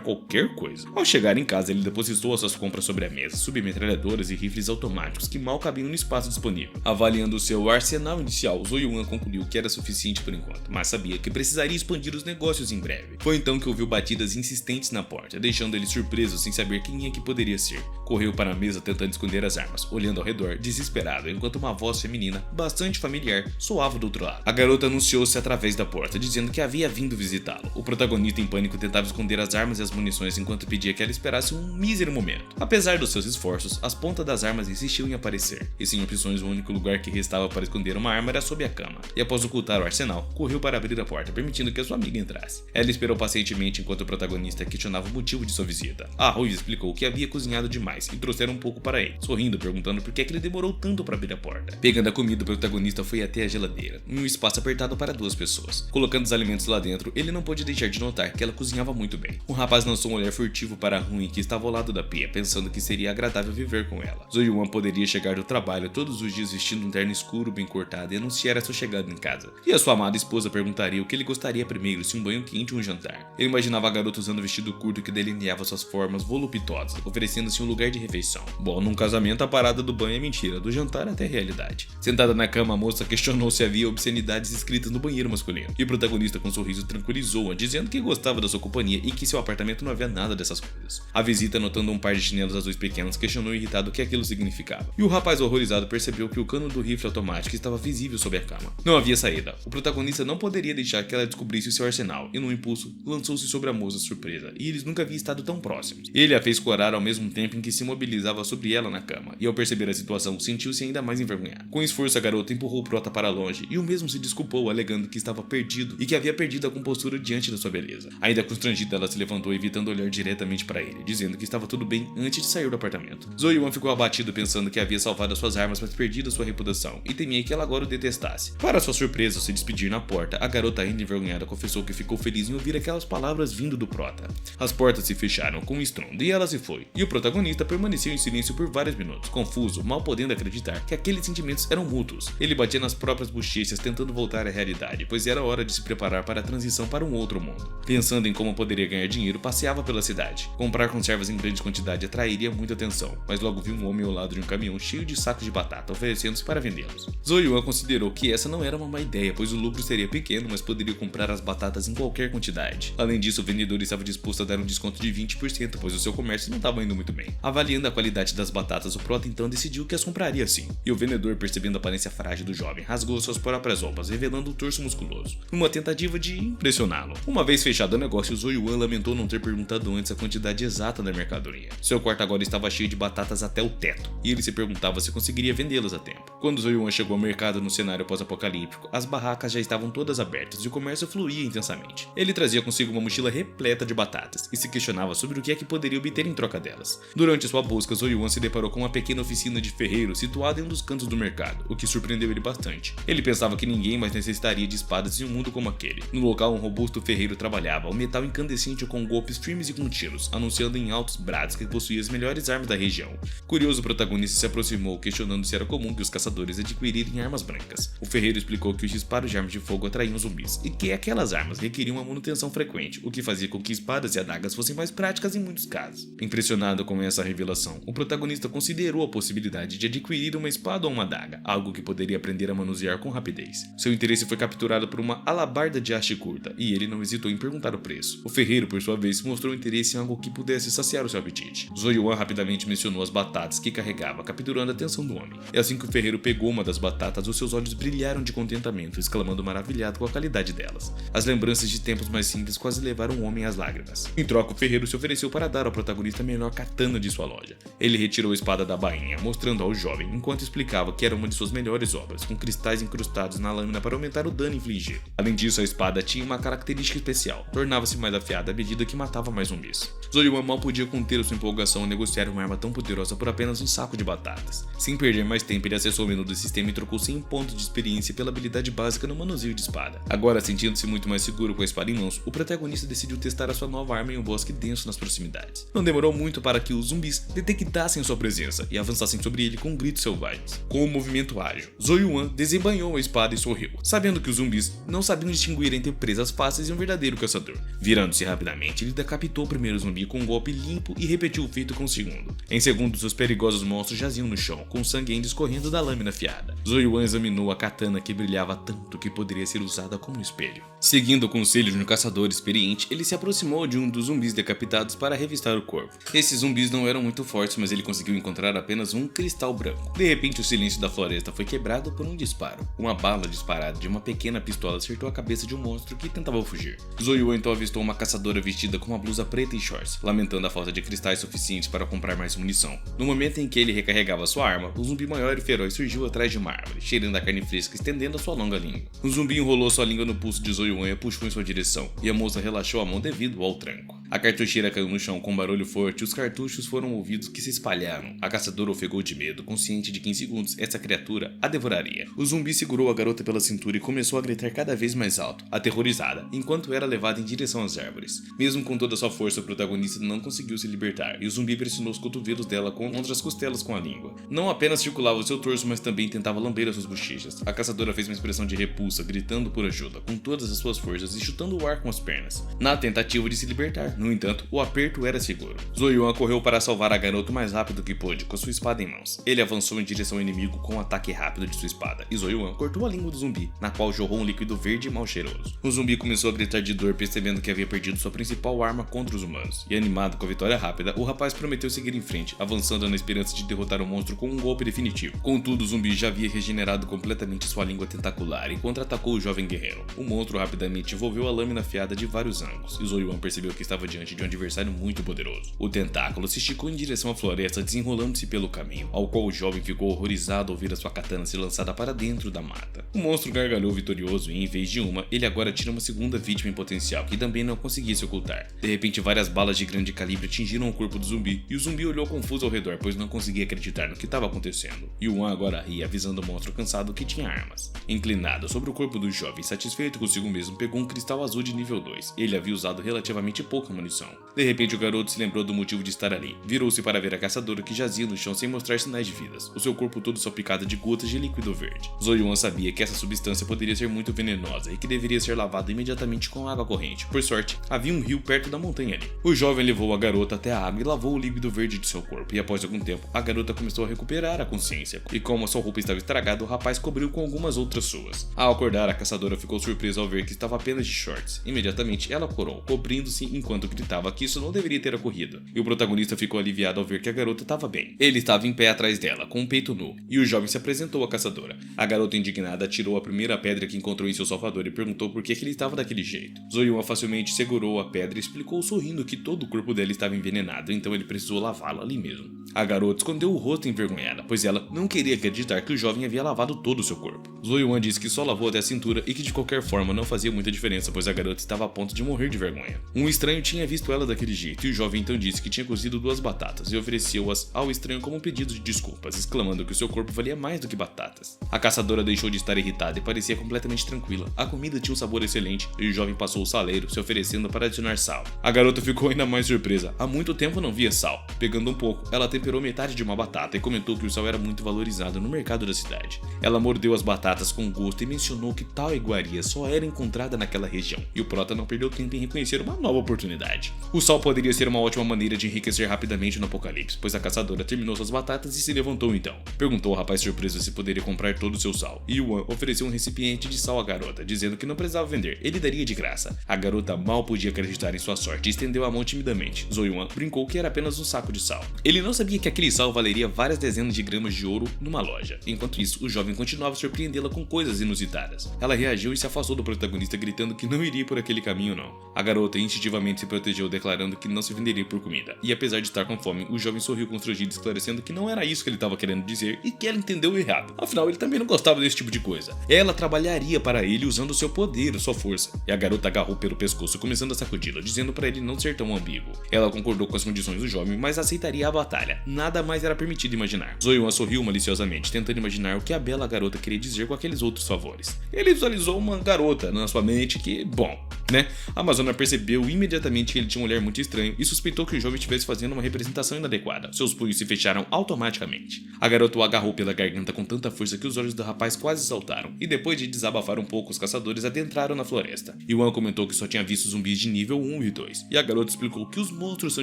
qualquer coisa. Ao chegar em casa, ele depositou as suas compras sobre a mesa, submetralhadoras e rifles automáticos que mal cabiam no espaço disponível. Avaliando seu arsenal inicial, Zoe-Wan concluiu que era suficiente por enquanto, mas sabia que precisaria expandir os negócios em breve. Foi então que ouviu batidas insistentes na porta, deixando ele surpreso sem saber quem é que poderia ser. Correu para a mesa tentando esconder as armas, olhando ao redor, desesperado, enquanto uma voz feminina, bastante familiar, soava do outro lado. A garota anunciou-se através da porta, dizendo que havia vindo visitá-lo. O protagonista, em pânico, tentava esconder as armas e as munições enquanto pedia que ela esperasse um mísero momento. Apesar dos seus esforços, as pontas das armas insistiam em aparecer, e sem opções o único lugar que restava para esconder uma arma era sob a cama. E após ocultar o arsenal, correu para abrir a porta, permitindo que a sua amiga entrasse. Ela esperou pacientemente enquanto o protagonista questionava o motivo de sua visita. A ruiva explicou que havia cozinhado demais e trouxeram um pouco para ele, sorrindo, perguntando por que ele demorou tanto para abrir a porta. Pegando a comida, o protagonista foi até a geladeira, em um espaço apertado para 2 pessoas. Colocando os alimentos lá dentro, ele não pôde deixar de notar que ela cozinhava muito bem. O rapaz lançou um olhar furtivo para a Ruin, que estava ao lado da pia, pensando que seria agradável viver com ela. Zoe-Wan poderia chegar do trabalho todos os dias vestindo um terno escuro bem cortado e anunciar a sua chegada em casa. E a sua amada esposa perguntaria o que ele gostaria primeiro, se um banho quente ou um jantar. Ele imaginava a garota usando um vestido curto que delineava suas formas voluptuosas, oferecendo-se um lugar de refeição. Bom, num casamento a parada do banho é mentira, do jantar até realidade. Sentada na cama, a moça questionou se havia obscenidades escritas no banheiro masculino, e o protagonista com um sorriso tranquilizou-a, dizendo que gostava da sua companhia e que em seu apartamento não havia nada dessas coisas. A visita, notando um par de chinelos azuis pequenos, questionou irritado o que aquilo significava, e o rapaz horrorizado percebeu que o cano do rifle automático estava visível sob a cama. Não havia saída. O protagonista não poderia deixar que ela descobrisse o seu arsenal, e num impulso, lançou-se sobre a moça surpresa, e eles nunca haviam estado tão próximos. Ele a fez corar ao mesmo tempo em que se mobilizava sobre ela na cama, e ao perceber a situação, sentiu-se ainda mais envergonhado. Com esforço, a garota empurrou o prota para longe, e o mesmo se desculpou, alegando que estava perdido e que havia perdido a compostura diante da sua beleza. Ainda constrangida, ela se levantou, evitando olhar diretamente para ele, dizendo que estava tudo bem antes de sair do apartamento. Zoe-Wan ficou abatido, pensando que havia salvado as suas armas, mas perdido sua reputação, e temia que ela agora o detestasse. Para sua surpresa, ao se despedir na porta, a garota, ainda envergonhada, confessou que ficou feliz em ouvir aquelas palavras vindo do prota. As portas se fecharam com um estrondo e ela se foi, e o protagonista permaneceu em silêncio por vários minutos, confuso, mal podendo acreditar que aqueles sentimentos eram mútuos. Ele batia nas próprias bochechas, tentando voltar à realidade, pois era hora de se preparar para a transição para um outro mundo. Pensando em como poderia ganhar dinheiro, passeava pela cidade. Comprar conservas em grande quantidade atrairia muita atenção, mas logo viu um homem ao lado de um caminhão cheio de sacos de batata, oferecendo-se para vendê-los. Zoe-Wan considerou que essa não era uma má ideia, pois o lucro seria pequeno, mas poderia comprar as batatas em qualquer quantidade. Além disso, o vendedor estava disposto a dar um desconto de 20%, pois o seu comércio não estava indo muito bem. Avaliando a qualidade das batatas, o prota então decidiu que as compraria sim. E o vendedor, percebendo a aparência frágil do jovem, rasgou suas próprias roupas, revelando um torso musculoso, numa tentativa de impressioná-lo. Uma vez fechado o negócio, Zoe-Wan lamentou não ter perguntado antes a quantidade exata da mercadoria. Seu quarto agora estava cheio de batatas até o teto, e ele se perguntava se conseguiria vendê-las a tempo. Quando Zoe-Wan chegou ao mercado no cenário pós-apocalíptico, as barracas já estavam todas abertas e o comércio fluía intensamente. Ele trazia consigo uma mochila repleta de batatas e se questionava sobre o que é que poderia obter em troca delas. Durante sua busca, Zoe-Wan se deparou com uma pequena oficina de ferreiro situada em um dos cantos do mercado, o que surpreendeu ele bastante. Ele pensava que ninguém mais necessitaria de espadas em um mundo como aquele. No local, um robusto ferreiro trabalhava, o metal incandescente com golpes firmes e contínuos, anunciando em altos brados que possuía as melhores armas da região. Curioso, o protagonista se aproximou, questionando se era comum que os caçadores adquirirem armas brancas. O ferreiro explicou que os disparos de armas de fogo atraíam zumbis, e que aquelas armas requeriam uma manutenção frequente, o que fazia com que espadas e adagas fossem mais práticas em muitos casos. Impressionado com essa revelação, o protagonista considerou a possibilidade de adquirir uma espada ou uma adaga, algo que poderia aprender a manusear com rapidez. Seu interesse foi capturado por uma alabarda de haste curta, e ele não hesitou em perguntar o preço. O ferreiro, por sua vez, mostrou interesse em algo que pudesse saciar o seu apetite. Zoe-Wan rapidamente mencionou as batatas que carregava, capturando a atenção do homem. E assim que o ferreiro pegou uma das batatas, os seus olhos brilharam de contentamento, exclamando maravilhado com a qualidade delas. As lembranças de tempos mais simples quase levaram o homem às lágrimas. Em troca, o ferreiro se ofereceu para dar ao protagonista a melhor katana de sua loja. Ele tirou a espada da bainha, mostrando ao jovem, enquanto explicava que era uma de suas melhores obras, com cristais incrustados na lâmina para aumentar o dano infligido. Além disso, a espada tinha uma característica especial, tornava-se mais afiada à medida que matava mais zumbis. Zoyuan mal podia conter sua empolgação ao negociar uma arma tão poderosa por apenas um saco de batatas. Sem perder mais tempo, ele acessou o menu do sistema e trocou 100 pontos de experiência pela habilidade básica no manuseio de espada. Agora, sentindo-se muito mais seguro com a espada em mãos, o protagonista decidiu testar a sua nova arma em um bosque denso nas proximidades. Não demorou muito para que os zumbis detectassem sua presença e avançassem sobre ele com gritos selvagens. Com um movimento ágil, Zoyuan desembainhou a espada e sorriu, sabendo que os zumbis não sabiam distinguir entre presas fáceis e um verdadeiro caçador. Virando-se rapidamente, ele decapitou o primeiro zumbi com um golpe limpo e repetiu o feito com o segundo. Em segundos, os perigosos monstros jaziam no chão, com sangue ainda escorrendo da lâmina afiada. Zoyuan examinou a katana que brilhava tanto que poderia ser usada como um espelho. Seguindo o conselho de um caçador experiente, ele se aproximou de um dos zumbis decapitados para revistar o corpo. Esses zumbis não eram muito fortes, mas ele conseguiu encontrar apenas um cristal branco. De repente, o silêncio da floresta foi quebrado por um disparo. Uma bala disparada de uma pequena pistola acertou a cabeça de um monstro que tentava fugir. Zoyuan então avistou uma caçadora vestida com uma blusa preta e shorts, lamentando a falta de cristais suficientes para comprar mais munição. No momento em que ele recarregava sua arma, o zumbi maior e feroz surgiu atrás de uma árvore, cheirando a carne fresca e estendendo a sua longa língua. O zumbi enrolou sua língua no pulso de Zoyuan e a puxou em sua direção, e a moça relaxou a mão devido ao tranco. A cartucheira caiu no chão com um barulho forte e os cartuchos foram ouvidos que se espalharam. A caçadora ofegou de medo, consciente de que em segundos essa criatura a devoraria. O zumbi segurou a garota pela cintura e começou a gritar cada vez mais alto, aterrorizada, enquanto era levada em direção às árvores. Mesmo com toda sua força, o protagonista não conseguiu se libertar, e o zumbi pressionou os cotovelos dela contra as costelas com a língua. Não apenas circulava o seu torso, mas também tentava lamber as suas bochechas. A caçadora fez uma expressão de repulsa, gritando por ajuda, com todas as suas forças e chutando o ar com as pernas, na tentativa de se libertar. No entanto, o aperto era seguro. Zoyuan correu para salvar a garota o mais rápido que pôde, com sua espada em mãos. Ele avançou em direção ao inimigo com um ataque rápido de sua espada, e Zoyuan cortou a língua do zumbi, na qual jorrou um líquido verde e mal cheiroso. O zumbi começou a gritar de dor, percebendo que havia perdido sua principal arma contra os humanos, e animado com a vitória rápida, o rapaz prometeu seguir em frente, avançando na esperança de derrotar o monstro com um golpe definitivo. Contudo, o zumbi já havia regenerado completamente sua língua tentacular e contra-atacou o jovem guerreiro. O monstro rapidamente envolveu a lâmina afiada de vários ângulos, e Zoyuan percebeu que estava diante de um adversário muito poderoso. O tentáculo se esticou em direção à floresta, desenrolando-se pelo caminho, ao qual o jovem ficou horrorizado ao ver a sua katana ser lançada para dentro da mata. O monstro gargalhou vitorioso e, em vez de uma, ele agora tira uma segunda vítima em potencial, que também não conseguia se ocultar. De repente, várias balas de grande calibre atingiram o corpo do zumbi, e o zumbi olhou confuso ao redor, pois não conseguia acreditar no que estava acontecendo. Yuan agora ria, avisando o monstro cansado que tinha armas. Inclinado sobre o corpo do jovem, satisfeito consigo mesmo, pegou um cristal azul de nível 2. Ele havia usado relativamente pouca munição. De repente, o garoto se lembrou do motivo de estar ali. Virou-se para ver a caçadora que jazia no chão sem mostrar sinais de vidas, o seu corpo todo salpicado de gotas de líquido verde. Zoyuan sabia que essa substância poderia ser muito venenosa e que deveria ser lavada imediatamente com água corrente. Por sorte, havia um rio perto da montanha ali. O jovem levou a garota até a água e lavou o líquido verde de seu corpo, e após algum tempo, a garota começou a recuperar a consciência, e como a sua roupa estava estragada, o rapaz cobriu com algumas outras suas. Ao acordar, a caçadora ficou surpresa ao ver que estava apenas de shorts. Imediatamente, ela corou, cobrindo-se enquanto gritava que isso não deveria ter ocorrido, e o protagonista ficou aliviado ao ver que a garota estava bem. Ele estava em pé atrás dela, com o peito nu, e o jovem se apresentou à caçadora. A garota indignada atirou a primeira pedra que encontrou em seu salvador e perguntou por que ele estava daquele jeito. Zoyuan facilmente segurou a pedra e explicou sorrindo que todo o corpo dela estava envenenado, então ele precisou lavá-la ali mesmo. A garota escondeu o rosto envergonhada, pois ela não queria acreditar que o jovem havia lavado todo o seu corpo. Zoyuan disse que só lavou até a cintura e que de qualquer forma não fazia muita diferença, pois a garota estava a ponto de morrer de vergonha. Um estranho tinha visto ela daquele jeito, e o jovem então disse que tinha cozido 2 batatas e ofereceu-as ao estranho como um pedido de desculpas, exclamando que o seu corpo valia mais do que batatas. A caçadora deixou de estar irritada e parecia completamente tranquila. A comida tinha um sabor excelente, e o jovem passou o saleiro, se oferecendo para adicionar sal. A garota ficou ainda mais surpresa. Há muito tempo não via sal. Pegando um pouco, ela temperou metade de uma batata e comentou que o sal era muito valorizado no mercado da cidade. Ela mordeu as batatas com gosto e mencionou que tal iguaria só era encontrada naquela região, e o prota não perdeu tempo em reconhecer uma nova oportunidade. O sal poderia ser uma ótima maneira de enriquecer rapidamente no apocalipse, pois a caçadora terminou suas batatas e se levantou então. Perguntou ao rapaz surpreso se poderia comprar todo o seu sal, e Yuan ofereceu um recipiente de sal à garota, dizendo que não precisava vender, ele daria de graça. A garota mal podia acreditar em sua sorte e estendeu a mão timidamente. Zoyuan brincou que era apenas um saco de sal. Ele não sabia que aquele sal valeria várias dezenas de gramas de ouro numa loja. Enquanto isso, o jovem continuava surpreendendo surpreendê-la com coisas inusitadas. Ela reagiu e se afastou do protagonista, gritando que não iria por aquele caminho não. A garota instintivamente se protegeu, declarando que não se venderia por comida. E apesar de estar com fome, o jovem sorriu constrangido, esclarecendo que não era isso que ele estava querendo dizer e que ela entendeu errado. Afinal, ele também não gostava desse tipo de coisa. Ela trabalharia para ele usando seu poder, sua força. E a garota agarrou pelo pescoço, começando a sacudi-la, dizendo para ele não ser tão ambíguo. Ela concordou com as condições do jovem, mas aceitaria a batalha. Nada mais era permitido imaginar. Zoeyuan sorriu maliciosamente, tentando imaginar o que a bela garota queria dizer com aqueles outros favores. Ele visualizou uma garota na sua mente que, bom, né? A Amazona percebeu imediatamente que ele tinha um olhar muito estranho e suspeitou que o jovem estivesse fazendo uma representação inadequada. Seus punhos se fecharam automaticamente. A garota o agarrou pela garganta com tanta força que os olhos do rapaz quase saltaram, e depois de desabafar um pouco, os caçadores adentraram na floresta. Yuan comentou que só tinha visto zumbis de nível 1 e 2, e a garota explicou que os monstros são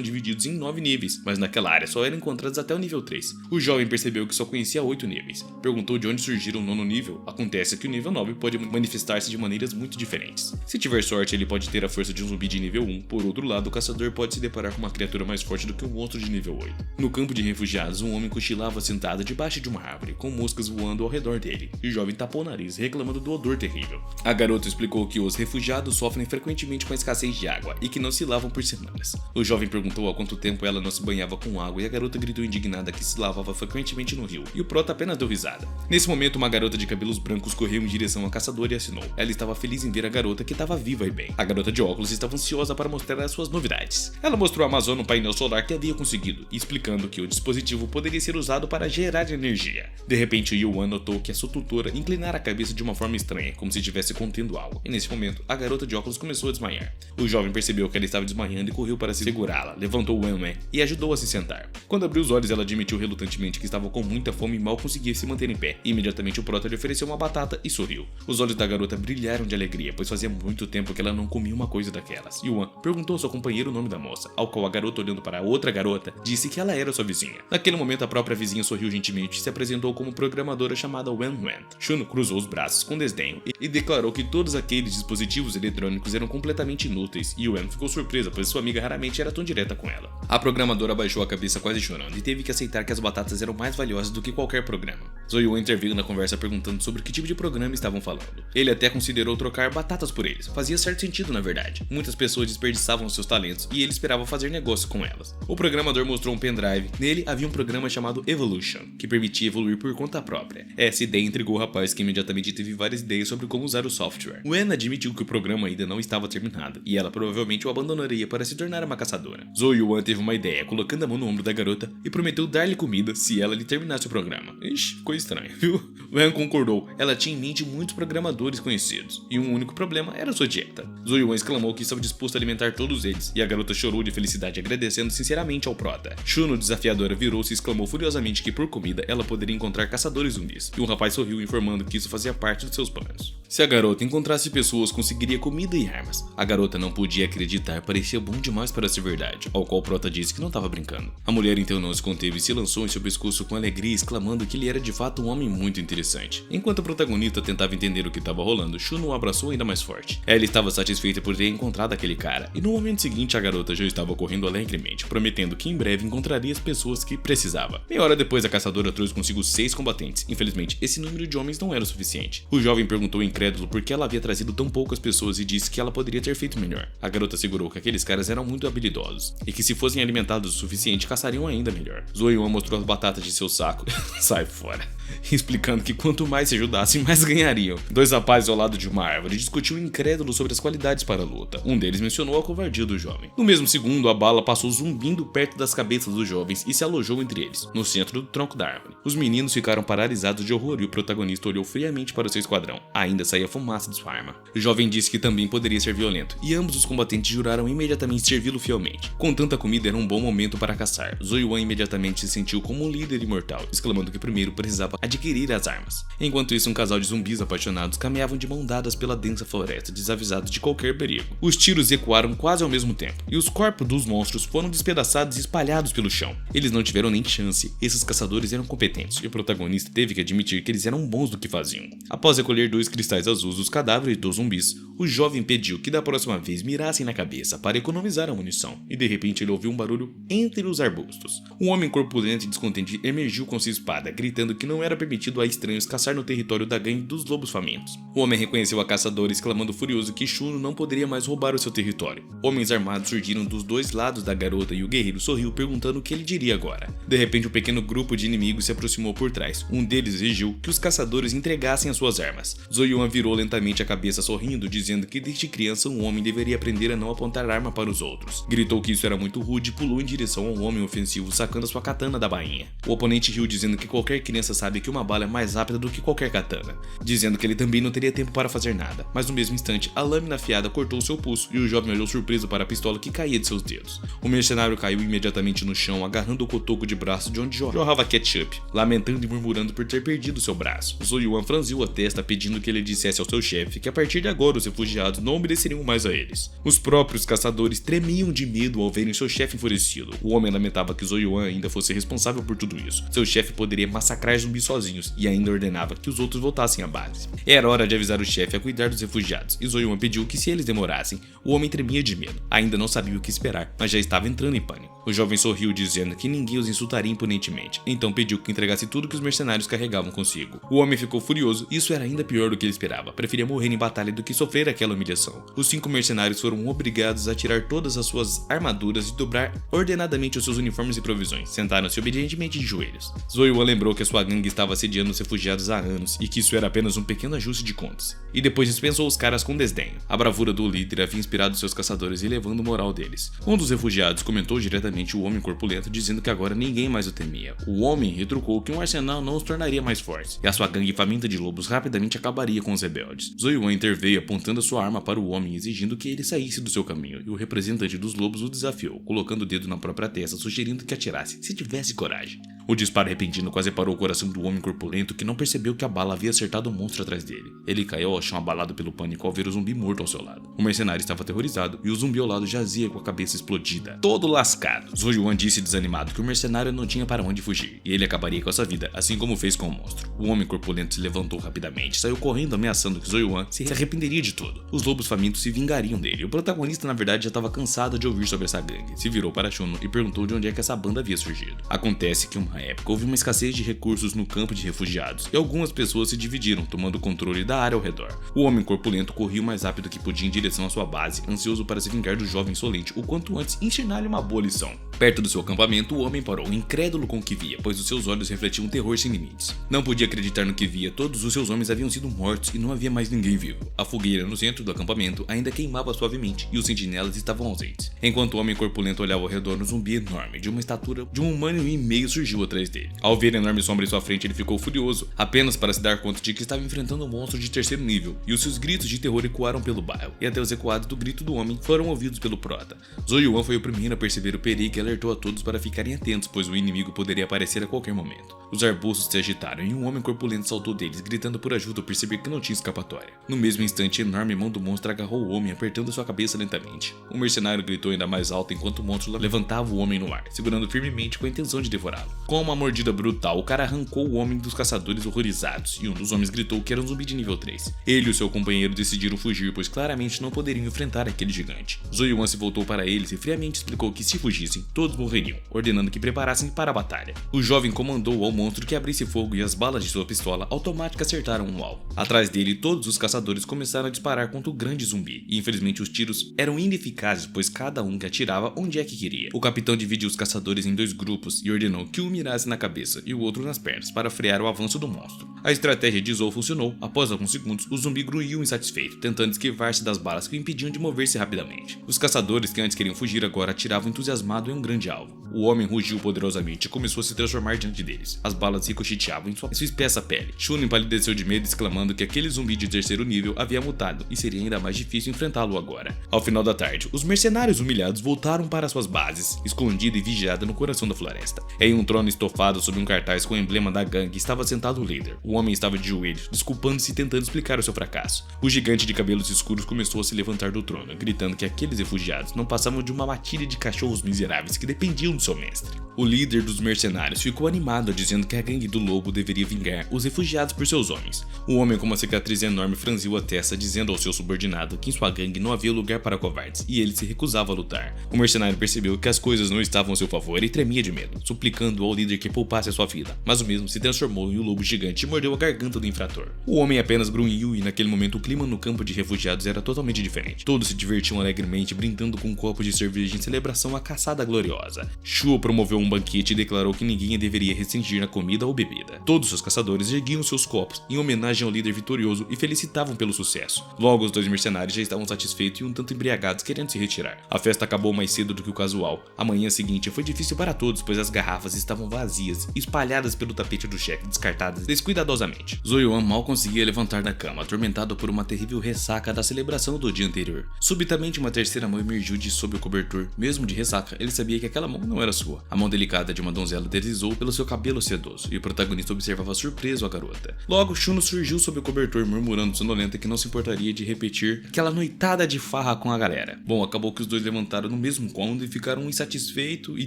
divididos em 9 níveis, mas naquela área só eram encontrados até o nível 3. O jovem percebeu que só conhecia 8 níveis. Perguntou de onde surgiram o 9º nível. Acontece que o nível 9 pode manifestar-se de maneiras muito diferentes. Se tiver sorte, ele pode ter a força de um zumbi de nível 1, por outro lado, o caçador pode se deparar com uma criatura mais forte do que um monstro de nível 8. No campo de refugiados, um homem cochilava sentado debaixo de uma árvore, com moscas voando ao redor dele, e o jovem tapou o nariz, reclamando do odor terrível. A garota explicou que os refugiados sofrem frequentemente com a escassez de água e que não se lavam por semanas. O jovem perguntou há quanto tempo ela não se banhava com água e a garota gritou indignada que se lavava frequentemente no rio, e o prota apenas deu risada. Nesse momento, uma garota de cabelos brancos correu em direção ao caçador e assinou. Ela estava feliz em ver a garota, que estava viva e bem. A garota de óculos estava ansiosa para mostrar as suas novidades. Ela mostrou a Amazona um painel solar que havia conseguido, explicando que o dispositivo poderia ser usado para gerar energia. De repente, Yuan notou que a sua tutora inclinara a cabeça de uma forma estranha, como se estivesse contendo algo, e nesse momento, a garota de óculos começou a desmaiar. O jovem percebeu que ela estava desmaiando e correu para segurá-la, levantou Wen e ajudou a se sentar. Quando abriu os olhos, ela admitiu relutantemente que estava com muita fome e mal conseguia se manter em pé. Imediatamente, o prota lhe ofereceu uma batata e sorriu. Os olhos da garota brilharam de alegria, pois fazia muito tempo que ela não comia uma coisa daquelas. Yuan perguntou ao seu companheiro o nome da moça, ao qual a garota, olhando para a outra garota, disse que ela era sua vizinha. Naquele momento, a própria vizinha sorriu gentilmente e se apresentou como programadora chamada Wen. Shun cruzou os braços com desdenho e declarou que todos aqueles dispositivos eletrônicos eram completamente inúteis, e Wen ficou surpresa, pois sua amiga raramente era tão direta com ela. A programadora abaixou a cabeça quase chorando e teve que aceitar que as batatas eram mais valiosas do que qualquer programa. Zoeyuan interveio na conversa perguntando sobre que tipo de programa estavam falando. Ele até considerou trocar batatas por eles. Fazia certo sentido, na verdade. Muitas pessoas desperdiçavam seus talentos e ele esperava fazer negócio com elas. O programador mostrou um pendrive. Nele havia um programa chamado Evolution, que permitia evoluir por conta própria. Essa ideia intrigou o rapaz, que imediatamente teve várias ideias sobre como usar o software. Wen admitiu que o programa ainda não estava terminado, e ela provavelmente o abandonaria para se tornar uma caçadora. Zoeyuan teve uma ideia, colocando a mão no ombro da garota e prometeu dar-lhe comida se ela lhe terminasse o programa. Ixi, ficou estranho, viu? Wen concordou. Ela tinha em mente muitos programadores conhecidos, e um único problema era sua dieta. Zoeyuan exclamou que estava disposto a alimentar todos eles, e a garota chorou de felicidade, agradecendo sinceramente ao prota. Shuno, desafiadora, virou-se e exclamou furiosamente que por comida ela poderia encontrar caçadores zumbis, e o rapaz sorriu, informando que isso fazia parte dos seus planos. Se a garota encontrasse pessoas, conseguiria comida e armas. A garota não podia acreditar, parecia bom demais para ser verdade, ao qual o prota disse que não estava brincando. A mulher então não se conteve e se lançou em seu pescoço com alegria, exclamando que ele era de fato um homem muito interessante. Enquanto a protagonista tentava entender o que estava rolando, Shuno o abraçou ainda mais forte. Ela estava satisfeita por ter encontrado aquele cara, e no momento seguinte a garota já estava correndo alegremente, prometendo que em breve encontraria as pessoas que precisava. Meia hora depois, a caçadora trouxe consigo 6 combatentes. Infelizmente, esse número de homens não era o suficiente. O jovem perguntou incrédulo por que ela havia trazido tão poucas pessoas e disse que ela poderia ter feito melhor. A garota assegurou que aqueles caras eram muito habilidosos, e que se fossem alimentados o suficiente, caçariam ainda melhor. Zoeyuan mostrou as batatas de seu saco. Sai fora. Explicando que quanto mais se ajudassem, mais ganhariam. 2 rapazes ao lado de uma árvore discutiam incrédulo sobre as qualidades para a luta. Um deles mencionou a covardia do jovem. No mesmo segundo, a bala passou zumbindo perto das cabeças dos jovens e se alojou entre eles, no centro do tronco da árvore. Os meninos ficaram paralisados de horror e o protagonista olhou friamente para o seu esquadrão. Ainda saía fumaça de sua arma. O jovem disse que também poderia ser violento, e ambos os combatentes juraram imediatamente servi-lo fielmente. Com tanta comida, era um bom momento para caçar. Zoeyuan imediatamente se sentiu como um líder imortal, exclamando que primeiro precisava adquirir as armas. Enquanto isso, um casal de zumbis apaixonados caminhavam de mão dadas pela densa floresta, desavisados de qualquer perigo. Os tiros ecoaram quase ao mesmo tempo, e os corpos dos monstros foram despedaçados e espalhados pelo chão. Eles não tiveram nem chance. Esses caçadores eram competentes, e o protagonista teve que admitir que eles eram bons do que faziam. Após recolher 2 cristais cristais azuis dos cadáveres dos zumbis, o jovem pediu que da próxima vez mirassem na cabeça para economizar a munição, e de repente ele ouviu um barulho entre os arbustos. Um homem corpulento e descontente emergiu com sua espada, gritando que não era permitido a estranhos caçar no território da gangue dos lobos famintos. O homem reconheceu a caçadora, exclamando furioso que Chuno não poderia mais roubar o seu território. Homens armados surgiram dos dois lados da garota e o guerreiro sorriu, perguntando o que ele diria agora. De repente um pequeno grupo de inimigos se aproximou por trás. Um deles exigiu que os caçadores entregassem as suas armas. Zoyuan virou lentamente a cabeça sorrindo, dizendo que desde criança um homem deveria aprender a não apontar arma para os outros. Gritou que isso era muito rude e pulou em direção ao homem ofensivo, sacando sua katana da bainha. O oponente riu, dizendo que qualquer criança sabe que uma bala é mais rápida do que qualquer katana, dizendo que ele também não teria tempo para fazer nada. Mas no mesmo instante, a lâmina afiada cortou seu pulso e o jovem olhou surpreso para a pistola que caía de seus dedos. O mercenário caiu imediatamente no chão, agarrando o cotoco de braço de onde jorrava ketchup, lamentando e murmurando por ter perdido seu braço. Zoyuan franziu a testa, pedindo que ele dissesse ao seu chefe que a partir de agora os refugiados não obedeceriam mais a eles. Os próprios caçadores tremiam de medo ao verem seu chefe enfurecido. O homem lamentava que Zoyuan ainda fosse responsável por tudo isso. Seu chefe poderia massacrar zumbis sozinhos e ainda ordenava que os outros voltassem à base. Era hora de avisar o chefe a cuidar dos refugiados, e Zoyuan pediu que se eles demorassem. O homem tremia de medo. Ainda não sabia o que esperar, mas já estava entrando em pânico. O jovem sorriu, dizendo que ninguém os insultaria imponentemente, então pediu que entregasse tudo que os mercenários carregavam consigo. O homem ficou furioso, e isso era ainda pior do que ele esperava. Preferia morrer em batalha do que sofrer aquela humilhação. Os 5 mercenários foram obrigados a tirar todas as suas armaduras e dobrar ordenadamente os seus uniformes e provisões. Sentaram-se obedientemente de joelhos. Zoyuan lembrou que a sua gangue estava assediando os refugiados há anos e que isso era apenas um pequeno ajuste de contas. E depois dispensou os caras com desdenho. A bravura do líder havia inspirado seus caçadores, elevando o moral deles. Um dos refugiados comentou diretamente o homem corpulento, dizendo que agora ninguém mais o temia. O homem retrucou que um arsenal não os tornaria mais fortes, e a sua gangue faminta de lobos rapidamente acabaria com os rebeldes. Zoyuan interveio, apontando sua arma para o homem, exigindo que ele saísse do seu caminho, e o representante dos lobos o desafiou, colocando o dedo na própria testa, sugerindo que atirasse, se tivesse coragem. O disparo repentino quase parou o coração do homem corpulento, que não percebeu que a bala havia acertado o monstro atrás dele. Ele caiu ao chão abalado pelo pânico ao ver o zumbi morto ao seu lado. O mercenário estava aterrorizado, e o zumbi ao lado jazia com a cabeça explodida, todo lascado. Zoyuan disse desanimado que o mercenário não tinha para onde fugir, e ele acabaria com a sua vida, assim como fez com o monstro. O homem corpulento se levantou rapidamente, saiu correndo ameaçando que Zoyuan se arrependeria de tudo. Os lobos famintos se vingariam dele. O protagonista na verdade já estava cansado de ouvir sobre essa gangue. Se virou para Chuno e perguntou de onde é que essa banda havia surgido. Acontece que uma época houve uma escassez de recursos no campo de refugiados, e algumas pessoas se dividiram, tomando o controle da área ao redor. O homem corpulento corria o mais rápido que podia em direção à sua base, ansioso para se vingar do jovem insolente o quanto antes e ensinar-lhe uma boa lição. Perto do seu acampamento, o homem parou, incrédulo com o que via, pois os seus olhos refletiam um terror sem limites. Não podia acreditar no que via, todos os seus homens haviam sido mortos e não havia mais ninguém vivo. A fogueira no centro do acampamento ainda queimava suavemente e os sentinelas estavam ausentes. Enquanto o homem corpulento olhava ao redor, um zumbi enorme, de uma estatura de 1,5 humano, surgiu atrás dele. Ao ver a enorme sombra em sua frente, ele ficou furioso, apenas para se dar conta de que estava enfrentando um monstro de 3º nível, e os seus gritos de terror ecoaram pelo bairro, e até os ecoados do grito do homem foram ouvidos pelo prota. Zoyuan foi o primeiro a perceber o perigo e alertou a todos para ficarem atentos, pois o inimigo poderia aparecer a qualquer momento. Os arbustos se agitaram e um homem corpulento saltou deles, gritando por ajuda ao perceber que não tinha escapatória. No mesmo instante, a enorme mão do monstro agarrou o homem, apertando sua cabeça lentamente. O mercenário gritou ainda mais alto enquanto o monstro levantava o homem no ar, segurando firmemente com a intenção de devorá-lo. Com uma mordida brutal, o cara arrancou o homem dos caçadores horrorizados, e um dos homens gritou que era um zumbi de nível 3. Ele e o seu companheiro decidiram fugir, pois claramente não poderiam enfrentar aquele gigante. Zoyuan se voltou para eles e friamente explicou que se fugissem, todos morreriam, ordenando que preparassem para a batalha. O jovem comandou ao monstro que abrisse fogo e as balas de sua pistola automática acertaram um alvo. Atrás dele, todos os caçadores começaram a disparar contra o grande zumbi, e infelizmente os tiros eram ineficazes, pois cada um que atirava onde é que queria. O capitão dividiu os caçadores em 2 grupos e ordenou que um mirasse na cabeça e o outro nas pernas, para frear o avanço do monstro. A estratégia de Zou funcionou. Após alguns segundos, o zumbi grunhiu insatisfeito, tentando esquivar-se das balas que o impediam de mover-se rapidamente. Os caçadores que antes queriam fugir agora atiravam entusiasmado em um grande alvo. O homem rugiu poderosamente e começou a se transformar diante deles. As balas ricocheteavam em sua espessa pele. Chuno empalideceu de medo, exclamando que aquele zumbi de 3º nível havia mutado e seria ainda mais difícil enfrentá-lo agora. Ao final da tarde, os mercenários humilhados voltaram para suas bases, escondida e vigiada no coração da floresta. Em um trono estofado sob um cartaz com o emblema da gangue estava sentado o líder. O homem estava de joelhos, desculpando-se e tentando explicar o seu fracasso. O gigante de cabelos escuros começou a se levantar do trono, gritando que aqueles refugiados não passavam de uma matilha de cachorros miseráveis que dependiam do seu mestre. O líder dos mercenários ficou animado dizendo que a gangue do lobo deveria vingar os refugiados por seus homens. O homem com uma cicatriz enorme franziu a testa dizendo ao seu subordinado que em sua gangue não havia lugar para covardes e ele se recusava a lutar. O mercenário percebeu que as coisas não estavam a seu favor e tremia de medo, suplicando ao líder que poupasse a sua vida, mas o mesmo se transformou em um lobo gigante e mordeu a garganta do infrator. O homem apenas grunhiu e naquele momento o clima no campo de refugiados era totalmente diferente. Todos se divertiam alegremente brindando com um copo de cerveja em celebração à caçada gloriosa. Shua promoveu um banquete e declarou que ninguém deveria restringir na comida ou bebida. Todos os caçadores erguiam seus copos em homenagem ao líder vitorioso e felicitavam pelo sucesso. Logo, os dois mercenários já estavam satisfeitos e um tanto embriagados, querendo se retirar. A festa acabou mais cedo do que o casual. A manhã seguinte foi difícil para todos, pois as garrafas estavam vazias, espalhadas pelo tapete do chefe, descartadas descuidadosamente. Zoyuan mal conseguia levantar da cama, atormentado por uma terrível ressaca da celebração do dia anterior. Subitamente, uma terceira mão emergiu de sob o cobertor. Mesmo de ressaca, ele sabia que aquela mão não era sua. A mão delicada de uma donzela deslizou pelo seu cabelo sedoso, e o protagonista observava surpreso a garota. Logo, Shuno surgiu sob o cobertor, murmurando sonolenta que não se importaria de repetir aquela noitada de farra com a galera. Bom, acabou que os dois levantaram no mesmo cômodo e ficaram insatisfeitos e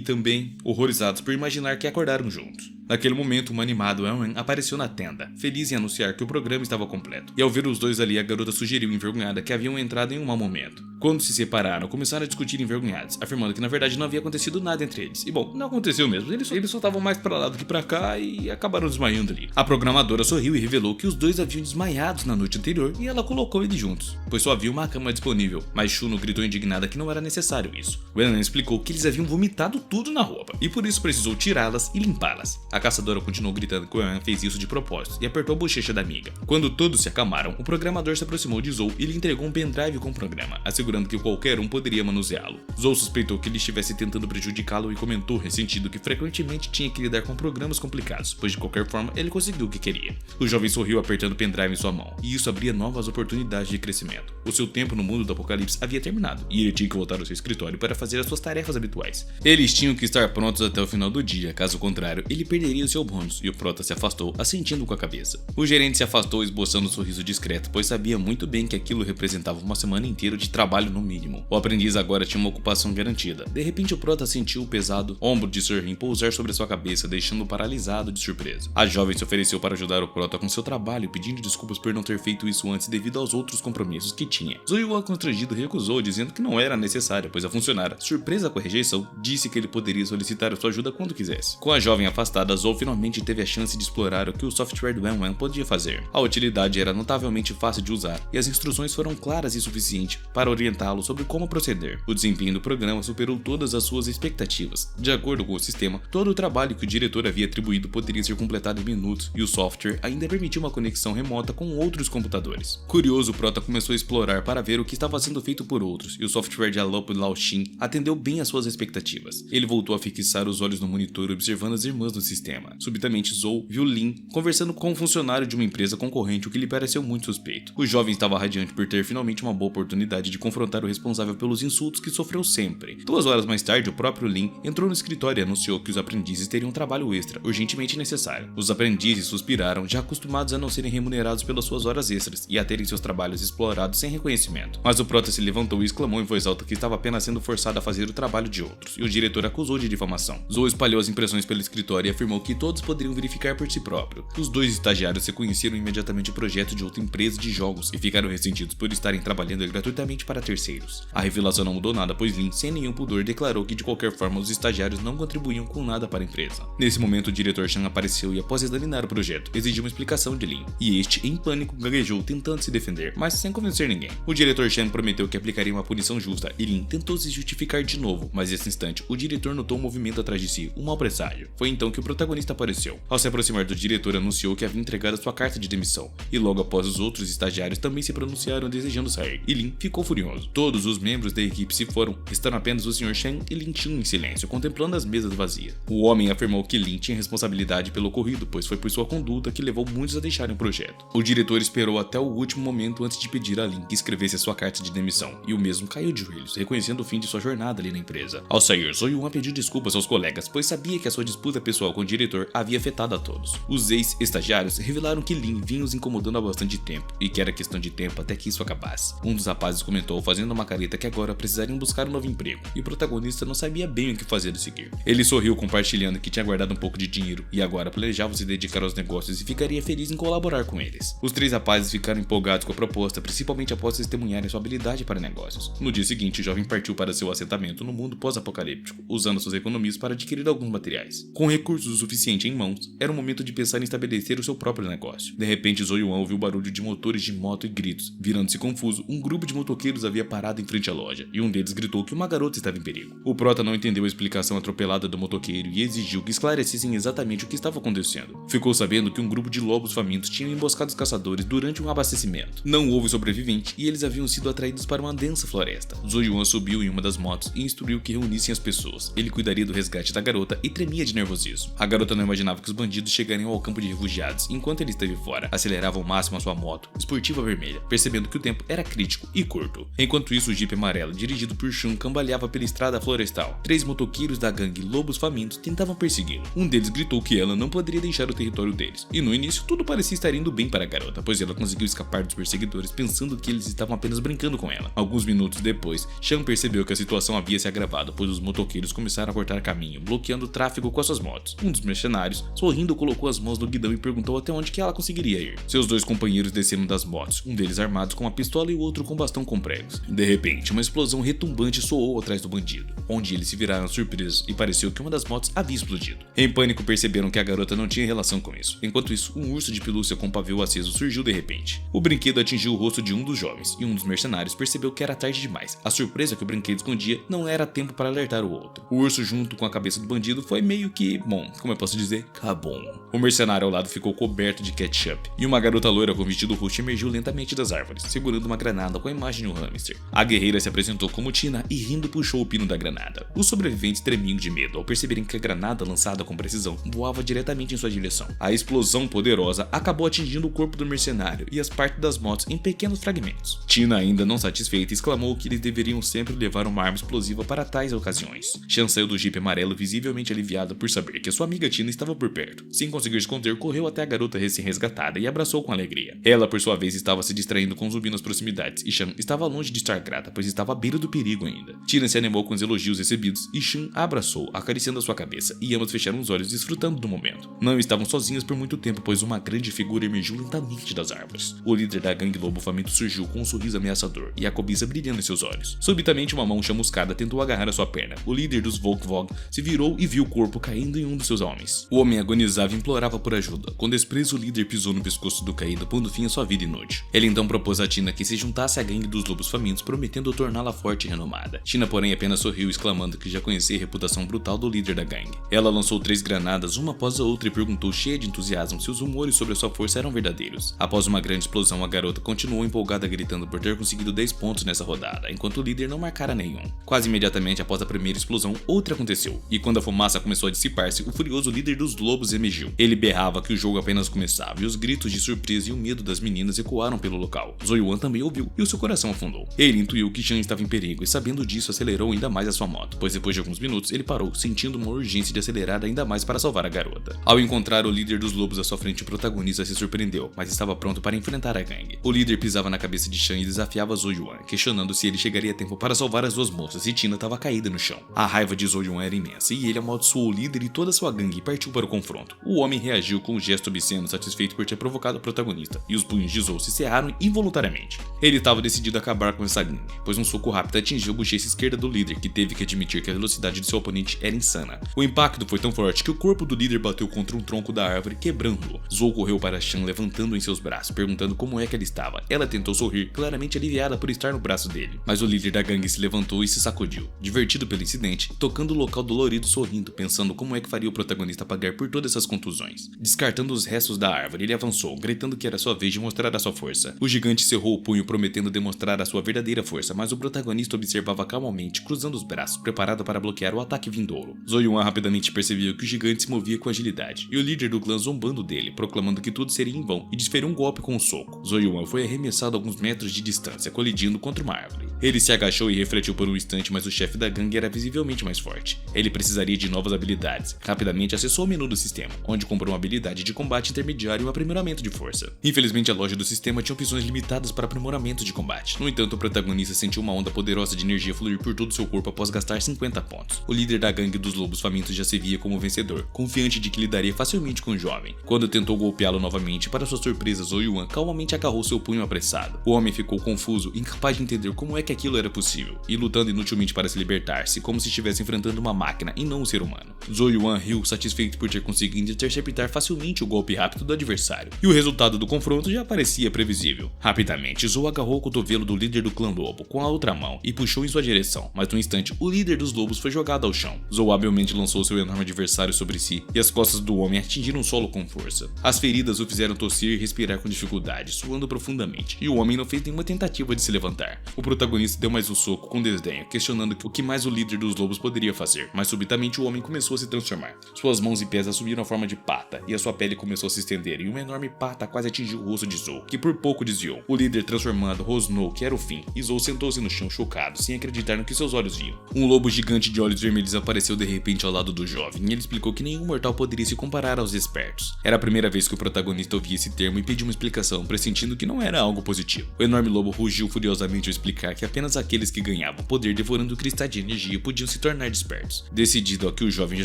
também horrorizados por imaginar que acordaram juntos. Naquele momento, um animado Ewen apareceu na tenda, feliz em anunciar que o programa estava completo. E ao ver os dois ali, a garota sugeriu envergonhada que haviam entrado em um mau momento. Quando se separaram, começaram a discutir envergonhados, afirmando que na verdade não havia acontecido nada entre eles. E bom, não aconteceu mesmo, eles só estavam mais pra lá do que pra cá e acabaram desmaiando ali. A programadora sorriu e revelou que os dois haviam desmaiado na noite anterior e ela colocou eles juntos, pois só havia uma cama disponível, mas Shuno gritou indignada que não era necessário isso. Wenan explicou que eles haviam vomitado tudo na roupa e por isso precisou tirá-las e limpá-las. A caçadora continuou gritando que Wenan fez isso de propósito e apertou a bochecha da amiga. Quando todos se acalmaram, o programador se aproximou de Zou e lhe entregou um pendrive com o programa, assegurando que qualquer um poderia manuseá-lo. Zou suspeitou que ele estivesse tentando prejudicá-lo e comentou ressentido que frequentemente tinha que lidar com programas complicados, pois de qualquer forma ele conseguiu o que queria. O jovem sorriu apertando o pendrive em sua mão, e isso abria novas oportunidades de crescimento. O seu tempo no mundo do apocalipse havia terminado, e ele tinha que voltar ao seu escritório para fazer as suas tarefas habituais. Eles tinham que estar prontos até o final do dia, caso contrário, ele perderia o seu bônus, e o prota se afastou, assentindo com a cabeça. O gerente se afastou esboçando um sorriso discreto, pois sabia muito bem que aquilo representava uma semana inteira de trabalho no mínimo. O aprendiz agora tinha uma ocupação garantida. De repente o prota sentiu o pesado ombro de Sirhin pousar sobre sua cabeça, deixando-o paralisado de surpresa. A jovem se ofereceu para ajudar o prota com seu trabalho, pedindo desculpas por não ter feito isso antes devido aos outros compromissos que tinha. Zoyuan, constrangido, recusou, dizendo que não era necessário, pois a funcionária, surpresa com a rejeição, disse que ele poderia solicitar sua ajuda quando quisesse. Com a jovem afastada, Zou finalmente teve a chance de explorar o que o software do Wen podia fazer. A utilidade era notavelmente fácil de usar, e as instruções foram claras e suficientes para orientá-lo sobre como proceder. O desempenho do programa superou todas as suas expectativas. De acordo com o sistema, todo o trabalho que o diretor havia atribuído poderia ser completado em minutos, e o software ainda permitia uma conexão remota com outros computadores. Curioso, o prota começou a explorar para ver o que estava sendo feito por outros, e o software de Alop Laoxin atendeu bem às suas expectativas. Ele voltou a fixar os olhos no monitor, observando as irmãs do sistema. Subitamente, Zou viu Lin conversando com um funcionário de uma empresa concorrente, o que lhe pareceu muito suspeito. O jovem estava radiante por ter finalmente uma boa oportunidade de confrontar o responsável pelos insultos que sofreu sempre. 2 horas mais tarde, o próprio Lin entrou no escritório e anunciou que os aprendizes teriam um trabalho extra, urgentemente necessário. Os aprendizes suspiraram, já acostumados a não serem remunerados pelas suas horas extras e a terem seus trabalhos explorados sem reconhecimento. Mas o prota se levantou e exclamou em voz alta que estava apenas sendo forçado a fazer o trabalho de outros, e o diretor acusou de difamação. Zou espalhou as impressões pelo escritório e afirmou que todos poderiam verificar por si próprio. Os dois estagiários reconheceram imediatamente o projeto de outra empresa de jogos e ficaram ressentidos por estarem trabalhando gratuitamente para terceiros. A revelação não mudou nada, pois Lin, sem nenhum pudor, declarou que de qualquer forma os estagiários não contribuíam com nada para a empresa. Nesse momento, o diretor Chan apareceu e, após examinar o projeto, exigiu uma explicação de Lin, e este, em pânico, gaguejou tentando se defender, mas sem convencer ninguém. O diretor Chan prometeu que aplicaria uma punição justa e Lin tentou se justificar de novo, mas nesse instante, o diretor notou um movimento atrás de si, um mau presságio. Foi então que o protagonista apareceu. Ao se aproximar do diretor, anunciou que havia entregado sua carta de demissão, e logo após os outros estagiários também se pronunciaram desejando sair, e Lin ficou furioso. Todos os membros da equipe se foram, restando apenas o Sr. Shen e Lin Chun em silêncio, contemplando as mesas vazias. O homem afirmou que Lin tinha responsabilidade pelo ocorrido, pois foi por sua conduta que levou muitos a deixarem o projeto. O diretor esperou até o último momento antes de pedir a Lin que escrevesse a sua carta de demissão, e o mesmo caiu de joelhos, reconhecendo o fim de sua jornada ali na empresa. Ao sair, Zoyuan pediu desculpas aos colegas, pois sabia que a sua disputa pessoal com órgão diretor havia afetado a todos. Os ex-estagiários revelaram que Lin vinha os incomodando há bastante tempo e que era questão de tempo até que isso acabasse. Um dos rapazes comentou fazendo uma careta que agora precisariam buscar um novo emprego e o protagonista não sabia bem o que fazer a seguir. Ele sorriu compartilhando que tinha guardado um pouco de dinheiro e agora planejava se dedicar aos negócios e ficaria feliz em colaborar com eles. Os 3 rapazes ficaram empolgados com a proposta, principalmente após testemunharem sua habilidade para negócios. No dia seguinte, o jovem partiu para seu assentamento no mundo pós-apocalíptico, usando suas economias para adquirir alguns materiais. Com recursos o suficiente em mãos, era o momento de pensar em estabelecer o seu próprio negócio. De repente, Zoyuan ouviu o barulho de motores de moto e gritos. Virando-se confuso, um grupo de motoqueiros havia parado em frente à loja, e um deles gritou que uma garota estava em perigo. O prota não entendeu a explicação atropelada do motoqueiro e exigiu que esclarecessem exatamente o que estava acontecendo. Ficou sabendo que um grupo de lobos famintos tinha emboscado os caçadores durante um abastecimento. Não houve sobrevivente e eles haviam sido atraídos para uma densa floresta. Zoyuan subiu em uma das motos e instruiu que reunissem as pessoas. Ele cuidaria do resgate da garota e tremia de nervosismo. A garota não imaginava que os bandidos chegariam ao campo de refugiados. Enquanto ele esteve fora, acelerava ao máximo a sua moto, esportiva vermelha, percebendo que o tempo era crítico e curto. Enquanto isso, o Jeep amarelo, dirigido por Shun, cambaleava pela estrada florestal. 3 motoqueiros da gangue Lobos Famintos tentavam persegui-lo. Um deles gritou que ela não poderia deixar o território deles. E no início, tudo parecia estar indo bem para a garota, pois ela conseguiu escapar dos perseguidores pensando que eles estavam apenas brincando com ela. Alguns minutos depois, Shun percebeu que a situação havia se agravado, pois os motoqueiros começaram a cortar caminho, bloqueando o tráfego com as suas motos. Um dos mercenários, sorrindo, colocou as mãos no guidão e perguntou até onde que ela conseguiria ir. Seus 2 companheiros desceram das motos, um deles armado com uma pistola e o outro com bastão com pregos. De repente, uma explosão retumbante soou atrás do bandido, onde eles se viraram surpresos e pareceu que uma das motos havia explodido. Em pânico, perceberam que a garota não tinha relação com isso. Enquanto isso, um urso de pelúcia com pavio aceso surgiu de repente. O brinquedo atingiu o rosto de um dos jovens e um dos mercenários percebeu que era tarde demais. A surpresa que o brinquedo escondia não era tempo para alertar o outro. O urso, junto com a cabeça do bandido, foi meio que, bom, como eu posso dizer, cabum. O mercenário ao lado ficou coberto de ketchup e uma garota loira com vestido roxo emergiu lentamente das árvores, segurando uma granada com a imagem de um hamster. A guerreira se apresentou como Tina e rindo puxou o pino da granada. Os sobreviventes tremiam de medo ao perceberem que a granada lançada com precisão voava diretamente em sua direção. A explosão poderosa acabou atingindo o corpo do mercenário e as partes das motos em pequenos fragmentos. Tina, ainda não satisfeita, exclamou que eles deveriam sempre levar uma arma explosiva para tais ocasiões. Shan saiu do Jeep amarelo visivelmente aliviada por saber que sua amiga Tina estava por perto. Sem conseguir esconder, correu até a garota recém-resgatada e abraçou com alegria. Ela, por sua vez, estava se distraindo com um zumbi nas proximidades e Shan estava longe de estar grata, pois estava à beira do perigo ainda. Tina se animou com os elogios recebidos e Shan a abraçou, acariciando a sua cabeça, e ambas fecharam os olhos desfrutando do momento. Não estavam sozinhas por muito tempo, pois uma grande figura emergiu lentamente das árvores. O líder da gangue Lobo Faminto surgiu com um sorriso ameaçador e a cobiça brilhando em seus olhos. Subitamente, uma mão chamuscada tentou agarrar a sua perna. O líder dos Volkvog se virou e viu o corpo caindo em um dos seus homens. O homem agonizava e implorava por ajuda. Com desprezo, o líder pisou no pescoço do caído, pondo fim à sua vida inútil. Ele então propôs a Tina que se juntasse à gangue dos Lobos Famintos, prometendo torná-la forte e renomada. Tina, porém, apenas sorriu, exclamando que já conhecia a reputação brutal do líder da gangue. Ela lançou 3 granadas, uma após a outra, e perguntou cheia de entusiasmo se os rumores sobre a sua força eram verdadeiros. Após uma grande explosão, a garota continuou empolgada, gritando por ter conseguido 10 pontos nessa rodada, enquanto o líder não marcara nenhum. Quase imediatamente após a primeira explosão, outra aconteceu, e quando a fumaça começou a dissipar-se, o furioso líder dos lobos emergiu. Ele berrava que o jogo apenas começava, e os gritos de surpresa e o medo das meninas ecoaram pelo local. Zoyuan também ouviu, e o seu coração afundou. Ele intuiu que Shan estava em perigo, e sabendo disso, acelerou ainda mais a sua moto, pois depois de alguns minutos, ele parou, sentindo uma urgência de acelerar ainda mais para salvar a garota. Ao encontrar o líder dos lobos à sua frente, o protagonista se surpreendeu, mas estava pronto para enfrentar a gangue. O líder pisava na cabeça de Shan e desafiava Zoyuan, questionando se ele chegaria a tempo para salvar as 2 moças, e Tina estava caída no chão. A raiva de Zoyuan era imensa, e ele amaldiçoou o líder e toda sua gangue e partiu para o confronto. O homem reagiu com um gesto obsceno, satisfeito por ter provocado o protagonista, e os punhos de Zou se cerraram involuntariamente. Ele estava decidido a acabar com essa gangue, pois um soco rápido atingiu a bochecha esquerda do líder, que teve que admitir que a velocidade de seu oponente era insana. O impacto foi tão forte que o corpo do líder bateu contra um tronco da árvore, quebrando-o. Zou correu para Shan, levantando em seus braços, perguntando como é que ela estava. Ela tentou sorrir, claramente aliviada por estar no braço dele, mas o líder da gangue se levantou e se sacudiu, divertido pelo incidente, tocando o local dolorido, sorrindo, pensando como é que faria o protagonista pagar por todas essas contusões. Descartando os restos da árvore, ele avançou, gritando que era sua vez de mostrar a sua força. O gigante cerrou o punho, prometendo demonstrar a sua verdadeira força, mas o protagonista observava calmamente, cruzando os braços, preparado para bloquear o ataque vindouro. Zoyuan rapidamente percebeu que o gigante se movia com agilidade, e o líder do clã zombando dele, proclamando que tudo seria em vão, e desferiu um golpe com um soco. Zoyuan foi arremessado a alguns metros de distância, colidindo contra uma árvore. Ele se agachou e refletiu por um instante, mas o chefe da gangue era visivelmente mais forte. Ele precisaria de novas habilidades. Rapidamente rapidamente acessou o menu do sistema, onde comprou uma habilidade de combate intermediário e um aprimoramento de força. Infelizmente, a loja do sistema tinha opções limitadas para aprimoramento de combate. No entanto, o protagonista sentiu uma onda poderosa de energia fluir por todo seu corpo após gastar 50 pontos. O líder da gangue dos lobos famintos já se via como vencedor, confiante de que lidaria facilmente com o jovem. Quando tentou golpeá-lo novamente, para sua surpresa, Zhou Yuan calmamente agarrou seu punho apressado. O homem ficou confuso, incapaz de entender como é que aquilo era possível, e lutando inutilmente para se libertar-se, como se estivesse enfrentando uma máquina e não um ser humano. Zhou Yuan riu, satisfeito por ter conseguido interceptar facilmente o golpe rápido do adversário, e o resultado do confronto já parecia previsível. Rapidamente, Zhou agarrou o cotovelo do líder do clã lobo com a outra mão e puxou em sua direção, mas no instante o líder dos lobos foi jogado ao chão. Zhou habilmente lançou seu enorme adversário sobre si e as costas do homem atingiram o solo com força. As feridas o fizeram tossir e respirar com dificuldade, suando profundamente, e o homem não fez nenhuma tentativa de se levantar. O protagonista deu mais um soco com desdenho, questionando o que mais o líder dos lobos poderia fazer, mas subitamente o homem começou a se transformar. Suas mãos e pés assumiram a forma de pata, e a sua pele começou a se estender, e uma enorme pata quase atingiu o rosto de Zhou, que por pouco desviou. O líder transformado rosnou que era o fim, e Zhou sentou-se no chão chocado, sem acreditar no que seus olhos viam. Um lobo gigante de olhos vermelhos apareceu de repente ao lado do jovem, e ele explicou que nenhum mortal poderia se comparar aos espertos. Era a primeira vez que o protagonista ouvia esse termo e pediu uma explicação, pressentindo que não era algo positivo. O enorme lobo rugiu furiosamente ao explicar que apenas aqueles que ganhavam poder devorando cristais de energia podiam se tornar despertos. Decidido a que o jovem já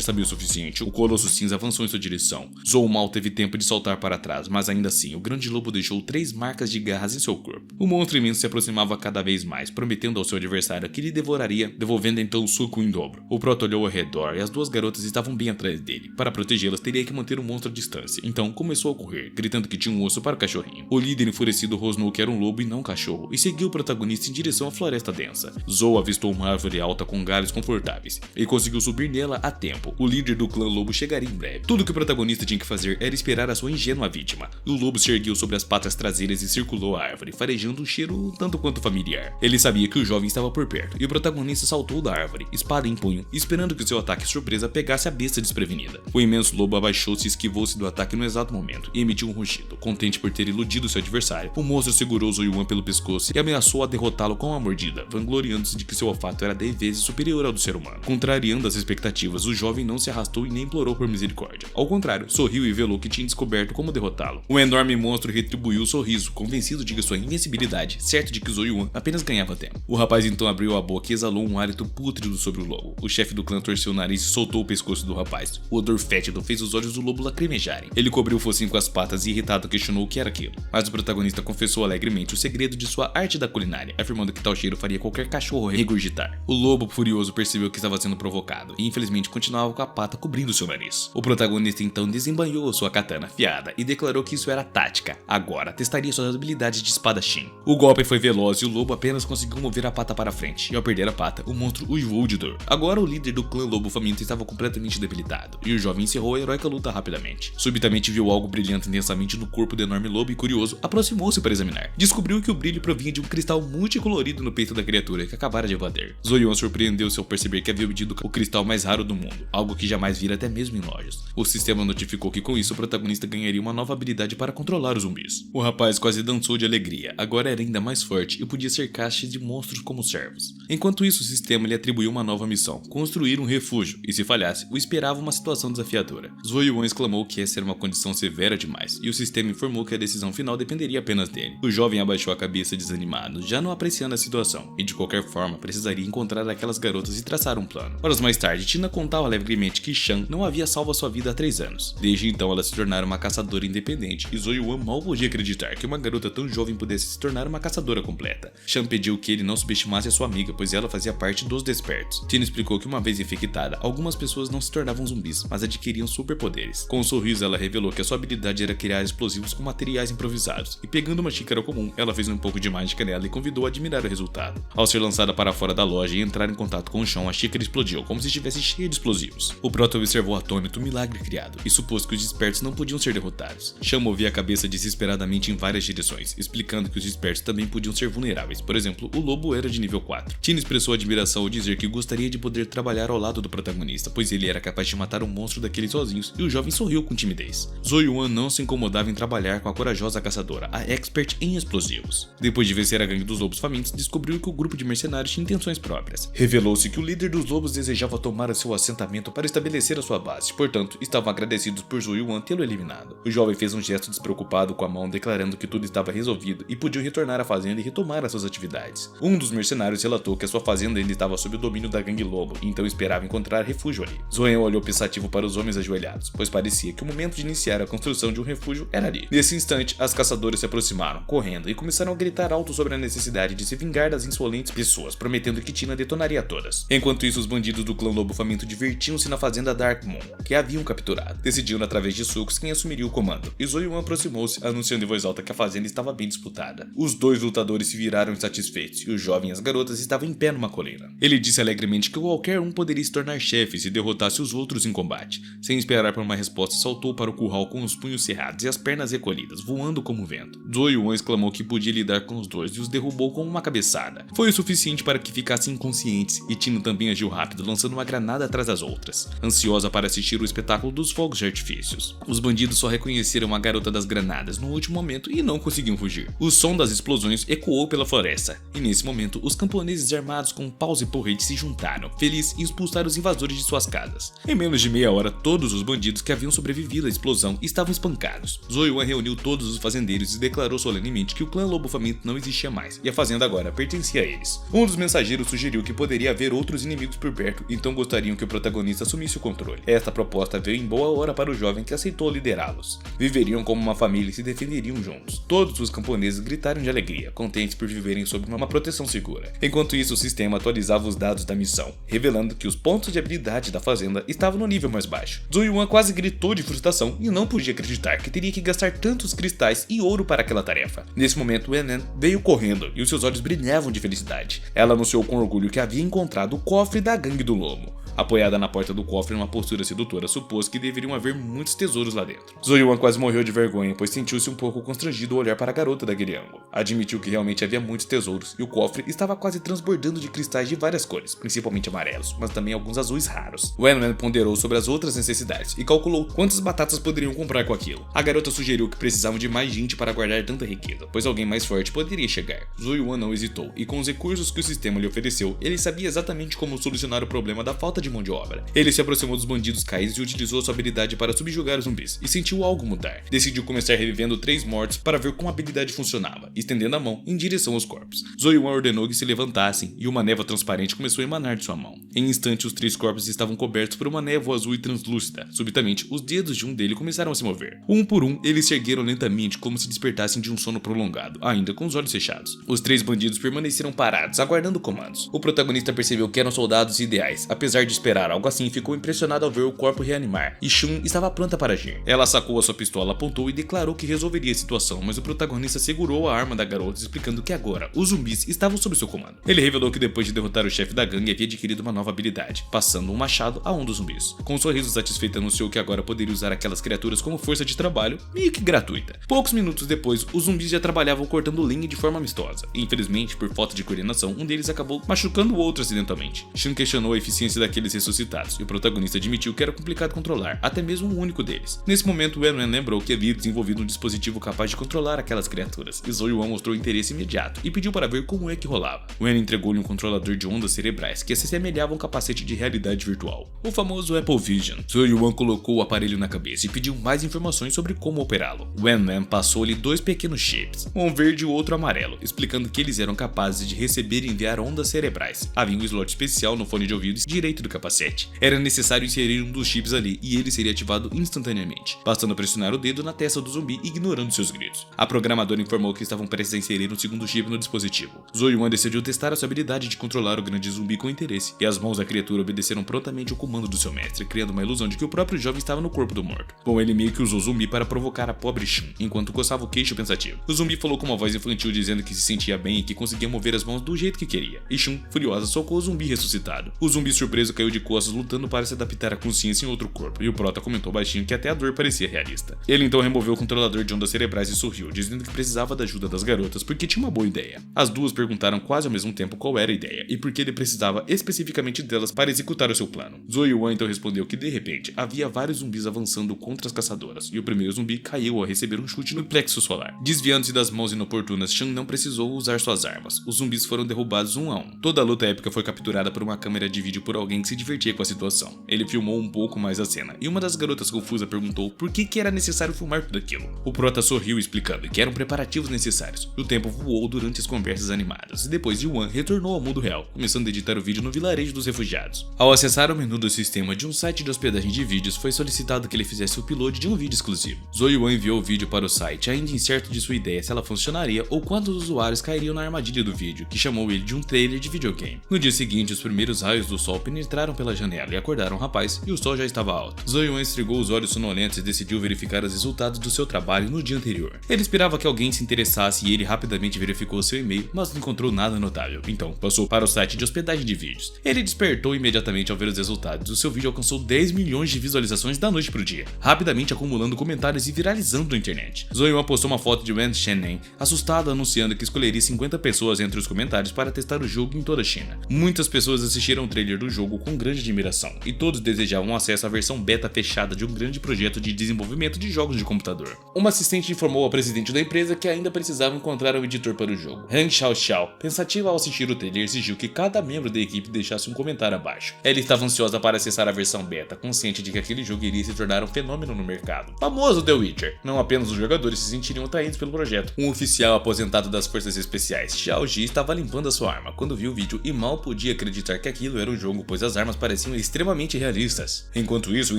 sabia o suficiente, o colosso cinza avançou em sua direção. Zhou mal teve tempo de saltar para trás, mas ainda assim, o grande lobo deixou 3 marcas de garras em seu corpo. O monstro imenso se aproximava cada vez mais, prometendo ao seu adversário que lhe devoraria, devolvendo então o soco em dobro. O Proto olhou ao redor e as 2 garotas estavam bem atrás dele. Para protegê-las, teria que manter o monstro à distância, então começou a correr, gritando que tinha um osso para o cachorrinho. O líder enfurecido rosnou que era um lobo e não um cachorro, e seguiu o protagonista em direção à floresta densa. Zhou avistou uma árvore alta com galhos confortáveis, e conseguiu subir nela a tempo. O líder do clã lobo chegaria em breve. Tudo que o protagonista tinha que fazer era esperar a sua ingênua vítima. O lobo se ergueu sobre as patas traseiras e circulou a árvore, farejando um cheiro tanto quanto familiar. Ele sabia que o jovem estava por perto, e o protagonista saltou da árvore, espada em punho, esperando que seu ataque surpresa pegasse a besta desprevenida. O imenso lobo abaixou-se e esquivou-se do ataque no exato momento, e emitiu um rugido. Contente por ter iludido seu adversário, o monstro segurou Zhou Yuan pelo pescoço e ameaçou a derrotá-lo com uma mordida, vangloriando-se de que seu olfato era 10 vezes superior ao do ser humano. Contrariando as expectativas, o jovem não se arrastou e nem implorou por misericórdia. Ao contrário, sorriu e velou que tinha descoberto como derrotá-lo. O enorme monstro retribuiu o sorriso, convencido de que sua invencibilidade, certo de que Zhou Yuan apenas ganhava tempo. O rapaz então abriu a boca e exalou um hálito pútrido sobre o lobo. O chefe do clã torceu o nariz e soltou o pescoço do rapaz. O odor fétido fez os olhos do lobo lacrimejarem. Ele cobriu o focinho com as patas e irritado questionou o que era aquilo. Mas o protagonista confessou alegremente o segredo de sua arte da culinária, afirmando que tal cheiro faria qualquer cachorro regurgitar. O lobo furioso percebeu que estava sendo provocado e infelizmente continuava com a pata cobrindo seu nariz. O protagonista então desembainhou sua katana afiada e declarou que isso era tática. Agora testaria suas habilidades de espadachim. O golpe foi veloz e o lobo apenas conseguiu mover a pata para frente, e ao perder a pata, o monstro uivou de dor. Agora o líder do clã lobo faminto estava completamente debilitado, e o jovem encerrou a heróica luta rapidamente. Subitamente viu algo brilhando intensamente no corpo do enorme lobo e, curioso, aproximou-se para examinar. Descobriu que o brilho provinha de um cristal multicolorido no peito da criatura que acabara de evadir. Zhou Yuan surpreendeu-se ao perceber que havia obtido o cristal mais raro do mundo, algo que jamais vira até mesmo em lojas. O sistema notificou que com isso o protagonista ganharia uma nova habilidade para controlar os zumbis. O rapaz quase dançou de alegria, agora era ainda mais forte e podia ser caixa de monstros como servos. Enquanto isso, o sistema lhe atribuiu uma nova missão: construir um refúgio, e se falhasse, o esperava uma situação desafiadora. Zhou Yuan exclamou que essa era uma condição severa demais, e o sistema informou que a decisão final dependeria apenas dele. O jovem abaixou a cabeça desanimado, já não apreciando a situação, e de qualquer forma precisaria encontrar aquelas garotas e traçar um plano. Horas mais tarde, Tina contava alegremente que Shan não havia salvo a sua vida há 3 anos. Desde então ela se tornara uma caçadora independente, e Zhou Yuan mal podia acreditar que uma garota tão jovem pudesse se tornar uma caçadora completa. Shan pediu que ele não subestimasse a sua amiga, pois ela fazia parte dos despertos. Tina explicou que uma vez infectada, algumas pessoas não se tornavam zumbis, mas adquiriam superpoderes. Com um sorriso, ela revelou que a sua habilidade era criar explosivos com materiais improvisados, e pegando uma xícara comum, ela fez um pouco de mágica nela e convidou a admirar o resultado. Ao ser lançada para fora da loja e entrar em contato com o chão, a xícara explodiu, como se estivesse cheia de explosivos. O Proto observou atônito o milagre criado, e supôs que os despertos não podiam ser derrotados. Shan movia a cabeça desesperadamente em várias direções, explicando que os despertos também podiam ser vulneráveis. Por exemplo, o lobo era de nível 4. Tina expressou admiração ao dizer que gostaria de poder trabalhar ao lado do protagonista, pois ele era capaz de matar um monstro daqueles sozinhos, e o jovem sorriu com timidez. Zhou Yuan não se incomodava em trabalhar com a corajosa caçadora, a expert em explosivos. Depois de vencer a gangue dos lobos famintos, descobriu que o grupo de mercenários tinha intenções próprias. Revelou-se que o líder dos lobos desejava tomar seu assentamento para estabelecer a sua base, portanto, estavam agradecidos por Zhou Yuan tê-lo eliminado. O jovem fez um gesto despreocupado com a mão, declarando que tudo estava resolvido e podiam retornar à fazenda e retomar as suas atividades. Um dos mercenários relatou que a sua fazenda ainda estava sob o domínio da gangue Lobo, e então esperava encontrar refúgio ali. Zhou Yuan olhou pensativo para os homens ajoelhados, pois parecia que o momento de iniciar a construção de um refúgio era ali. Nesse instante, as caçadoras se aproximaram, correndo, e começaram a gritar alto sobre a necessidade de se vingar das insolentes pessoas, prometendo que Tina detonaria todas. Enquanto isso, os bandidos do clã Lobo Faminto divertiam-se na fazenda Dark Moon, que haviam capturado. Decidiram através de socos quem assumiria o comando, e Zhou Yuan aproximou-se, anunciando em voz alta que a fazenda estava bem disputada. Os dois lutadores se viraram insatisfeitos, e o jovem e as garotas estavam em pé numa colina. Ele disse alegremente que qualquer um poderia se tornar chefe se derrotasse os outros em combate. Sem esperar por uma resposta, saltou para o curral com os punhos cerrados e as pernas recolhidas, voando como o vento. Zhou Yuan exclamou que podia lidar com os dois e os derrubou com uma cabeçada. Foi o suficiente para que ficassem inconscientes, e Tino também agiu rápido, lançando uma granada atrás das outras, ansiosa para assistir o espetáculo dos fogos de artifícios. Os bandidos só reconheceram a garota das granadas no último momento e não conseguiam fugir. O som das explosões ecoou pela floresta, e nesse momento os camponeses armados com paus e porretes se juntaram, felizes em expulsar os invasores de suas casas. Em menos de meia hora, todos os bandidos que haviam sobrevivido à explosão estavam espancados. Zhou Yuan reuniu todos os fazendeiros e declarou solenemente que o clã Lobo Faminto não existia mais, e a fazenda agora pertencia a eles. Um dos mensageiros sugeriu que poderia haver outros inimigos por perto, então gostariam que o protagonista assumisse o controle. Esta proposta veio em boa hora para o jovem, que aceitou liderá-los. Viveriam como uma família e se defenderiam juntos. Todos os camponeses gritaram de alegria, contentes por viverem sob uma proteção segura. Enquanto isso, o sistema atualizava os dados da missão, revelando que os pontos de habilidade da fazenda estavam no nível mais baixo. Zhou Yuan quase gritou de frustração e não podia acreditar que teria que gastar tantos cristais e ouro para aquela tarefa. Nesse momento, Wen Wen veio correndo e os seus olhos brilhavam de felicidade. Ela anunciou com orgulho que havia encontrado o cofre da gangue do Lobo. Apoiada na porta do cofre numa postura sedutora, supôs que deveriam haver muitos tesouros lá dentro. Zhou Yuan quase morreu de vergonha, pois sentiu-se um pouco constrangido ao olhar para a garota daquele ângulo. Admitiu que realmente havia muitos tesouros, e o cofre estava quase transbordando de cristais de várias cores, principalmente amarelos, mas também alguns azuis raros. Wen Wen ponderou sobre as outras necessidades e calculou quantas batatas poderiam comprar com aquilo. A garota sugeriu que precisavam de mais gente para guardar tanta riqueza, pois alguém mais forte poderia chegar. Zhou Yuan não hesitou, e com os recursos que o sistema lhe ofereceu, ele sabia exatamente como solucionar o problema da falta de mão de obra. Ele se aproximou dos bandidos caídos e utilizou sua habilidade para subjugar os zumbis, e sentiu algo mudar. Decidiu começar revivendo 3 mortos para ver como a habilidade funcionava, estendendo a mão em direção aos corpos. Zhou Yuan ordenou que se levantassem, e uma névoa transparente começou a emanar de sua mão. Em instante, os 3 corpos estavam cobertos por uma névoa azul e translúcida. Subitamente, os dedos de um deles começaram a se mover. Um por um, eles se ergueram lentamente, como se despertassem de um sono prolongado, ainda com os olhos fechados. Os 3 bandidos permaneceram parados, aguardando comandos. O protagonista percebeu que eram soldados ideais. Apesar de esperar algo assim, ficou impressionado ao ver o corpo reanimar, e Shun estava pronta para agir. Ela sacou a sua pistola, apontou e declarou que resolveria a situação, mas o protagonista segurou a arma da garota, explicando que agora os zumbis estavam sob seu comando. Ele revelou que depois de derrotar o chefe da gangue havia adquirido uma nova habilidade, passando um machado a um dos zumbis. Com um sorriso satisfeito, anunciou que agora poderia usar aquelas criaturas como força de trabalho, meio que gratuita. Poucos minutos depois, os zumbis já trabalhavam cortando linha de forma amistosa, e infelizmente, por falta de coordenação, um deles acabou machucando o outro acidentalmente. Shun questionou a eficiência daqueles ressuscitados, e o protagonista admitiu que era complicado controlar, até mesmo um único deles. Nesse momento, Wen Wen lembrou que havia desenvolvido um dispositivo capaz de controlar aquelas criaturas, e Zhou Yuan mostrou interesse imediato e pediu para ver como é que rolava. Wen entregou-lhe um controlador de ondas cerebrais que se assemelhava a um capacete de realidade virtual, o famoso Apple Vision. Zhou Yuan colocou o aparelho na cabeça e pediu mais informações sobre como operá-lo. Wen Wen passou-lhe 2 pequenos chips, um verde e o outro amarelo, explicando que eles eram capazes de receber e enviar ondas cerebrais. Havia um slot especial no fone de ouvido direito do capacete. Era necessário inserir um dos chips ali e ele seria ativado instantaneamente, bastando pressionar o dedo na testa do zumbi, ignorando seus gritos. A programadora informou que estavam prestes a inserir um segundo chip no dispositivo. Zhou Yuan decidiu testar a sua habilidade de controlar o grande zumbi com interesse, e as mãos da criatura obedeceram prontamente ao comando do seu mestre, criando uma ilusão de que o próprio jovem estava no corpo do morto. Bom, ele meio que usou o zumbi para provocar a pobre Shun, enquanto coçava o queixo pensativo. O zumbi falou com uma voz infantil dizendo que se sentia bem e que conseguia mover as mãos do jeito que queria, e Shun, furiosa, socou o zumbi ressuscitado. O zumbi surpreso caiu de costas, lutando para se adaptar à consciência em outro corpo, e o prota comentou baixinho que até a dor parecia realista. Ele então removeu o controlador de ondas cerebrais e sorriu, dizendo que precisava da ajuda das garotas porque tinha uma boa ideia. As duas perguntaram quase ao mesmo tempo qual era a ideia e por que ele precisava especificamente delas para executar o seu plano. Zhou Yuan então respondeu que de repente havia vários zumbis avançando contra as caçadoras, e o primeiro zumbi caiu ao receber um chute no plexo solar. Desviando-se das mãos inoportunas, Shun não precisou usar suas armas. Os zumbis foram derrubados um a um. Toda a luta épica foi capturada por uma câmera de vídeo por alguém se divertia com a situação. Ele filmou um pouco mais a cena, e uma das garotas confusa perguntou por que era necessário filmar tudo aquilo. O prota sorriu explicando que eram preparativos necessários. O tempo voou durante as conversas animadas, e depois Yuan retornou ao mundo real, começando a editar o vídeo no vilarejo dos refugiados. Ao acessar o menu do sistema de um site de hospedagem de vídeos, foi solicitado que ele fizesse o upload de um vídeo exclusivo. Zoe Yuan enviou o vídeo para o site, ainda incerto de sua ideia se ela funcionaria ou quantos usuários cairiam na armadilha do vídeo, que chamou ele de um trailer de videogame. No dia seguinte, os primeiros raios do sol penetraram pela janela e acordaram o rapaz, e o sol já estava alto. Zoe Yuan esfregou os olhos sonolentos e decidiu verificar os resultados do seu trabalho no dia anterior. Ele esperava que alguém se interessasse e ele rapidamente verificou seu e-mail, mas não encontrou nada notável. Então, passou para o site de hospedagem de vídeos. Ele despertou imediatamente ao ver os resultados. O seu vídeo alcançou 10 milhões de visualizações da noite para o dia, rapidamente acumulando comentários e viralizando na internet. Zoe Yuan postou uma foto de Wen Shenen, assustado, anunciando que escolheria 50 pessoas entre os comentários para testar o jogo em toda a China. Muitas pessoas assistiram o trailer do jogo com grande admiração, e todos desejavam acesso à versão beta fechada de um grande projeto de desenvolvimento de jogos de computador. Uma assistente informou ao presidente da empresa que ainda precisava encontrar um editor para o jogo. Han Xiaoxiao, pensativa ao assistir o trailer, exigiu que cada membro da equipe deixasse um comentário abaixo. Ela estava ansiosa para acessar a versão beta, consciente de que aquele jogo iria se tornar um fenômeno no mercado. Famoso The Witcher. Não apenas os jogadores se sentiriam atraídos pelo projeto. Um oficial aposentado das forças especiais, Xiao Ji, estava limpando a sua arma quando viu o vídeo e mal podia acreditar que aquilo era um jogo, pois as armas pareciam extremamente realistas. Enquanto isso, o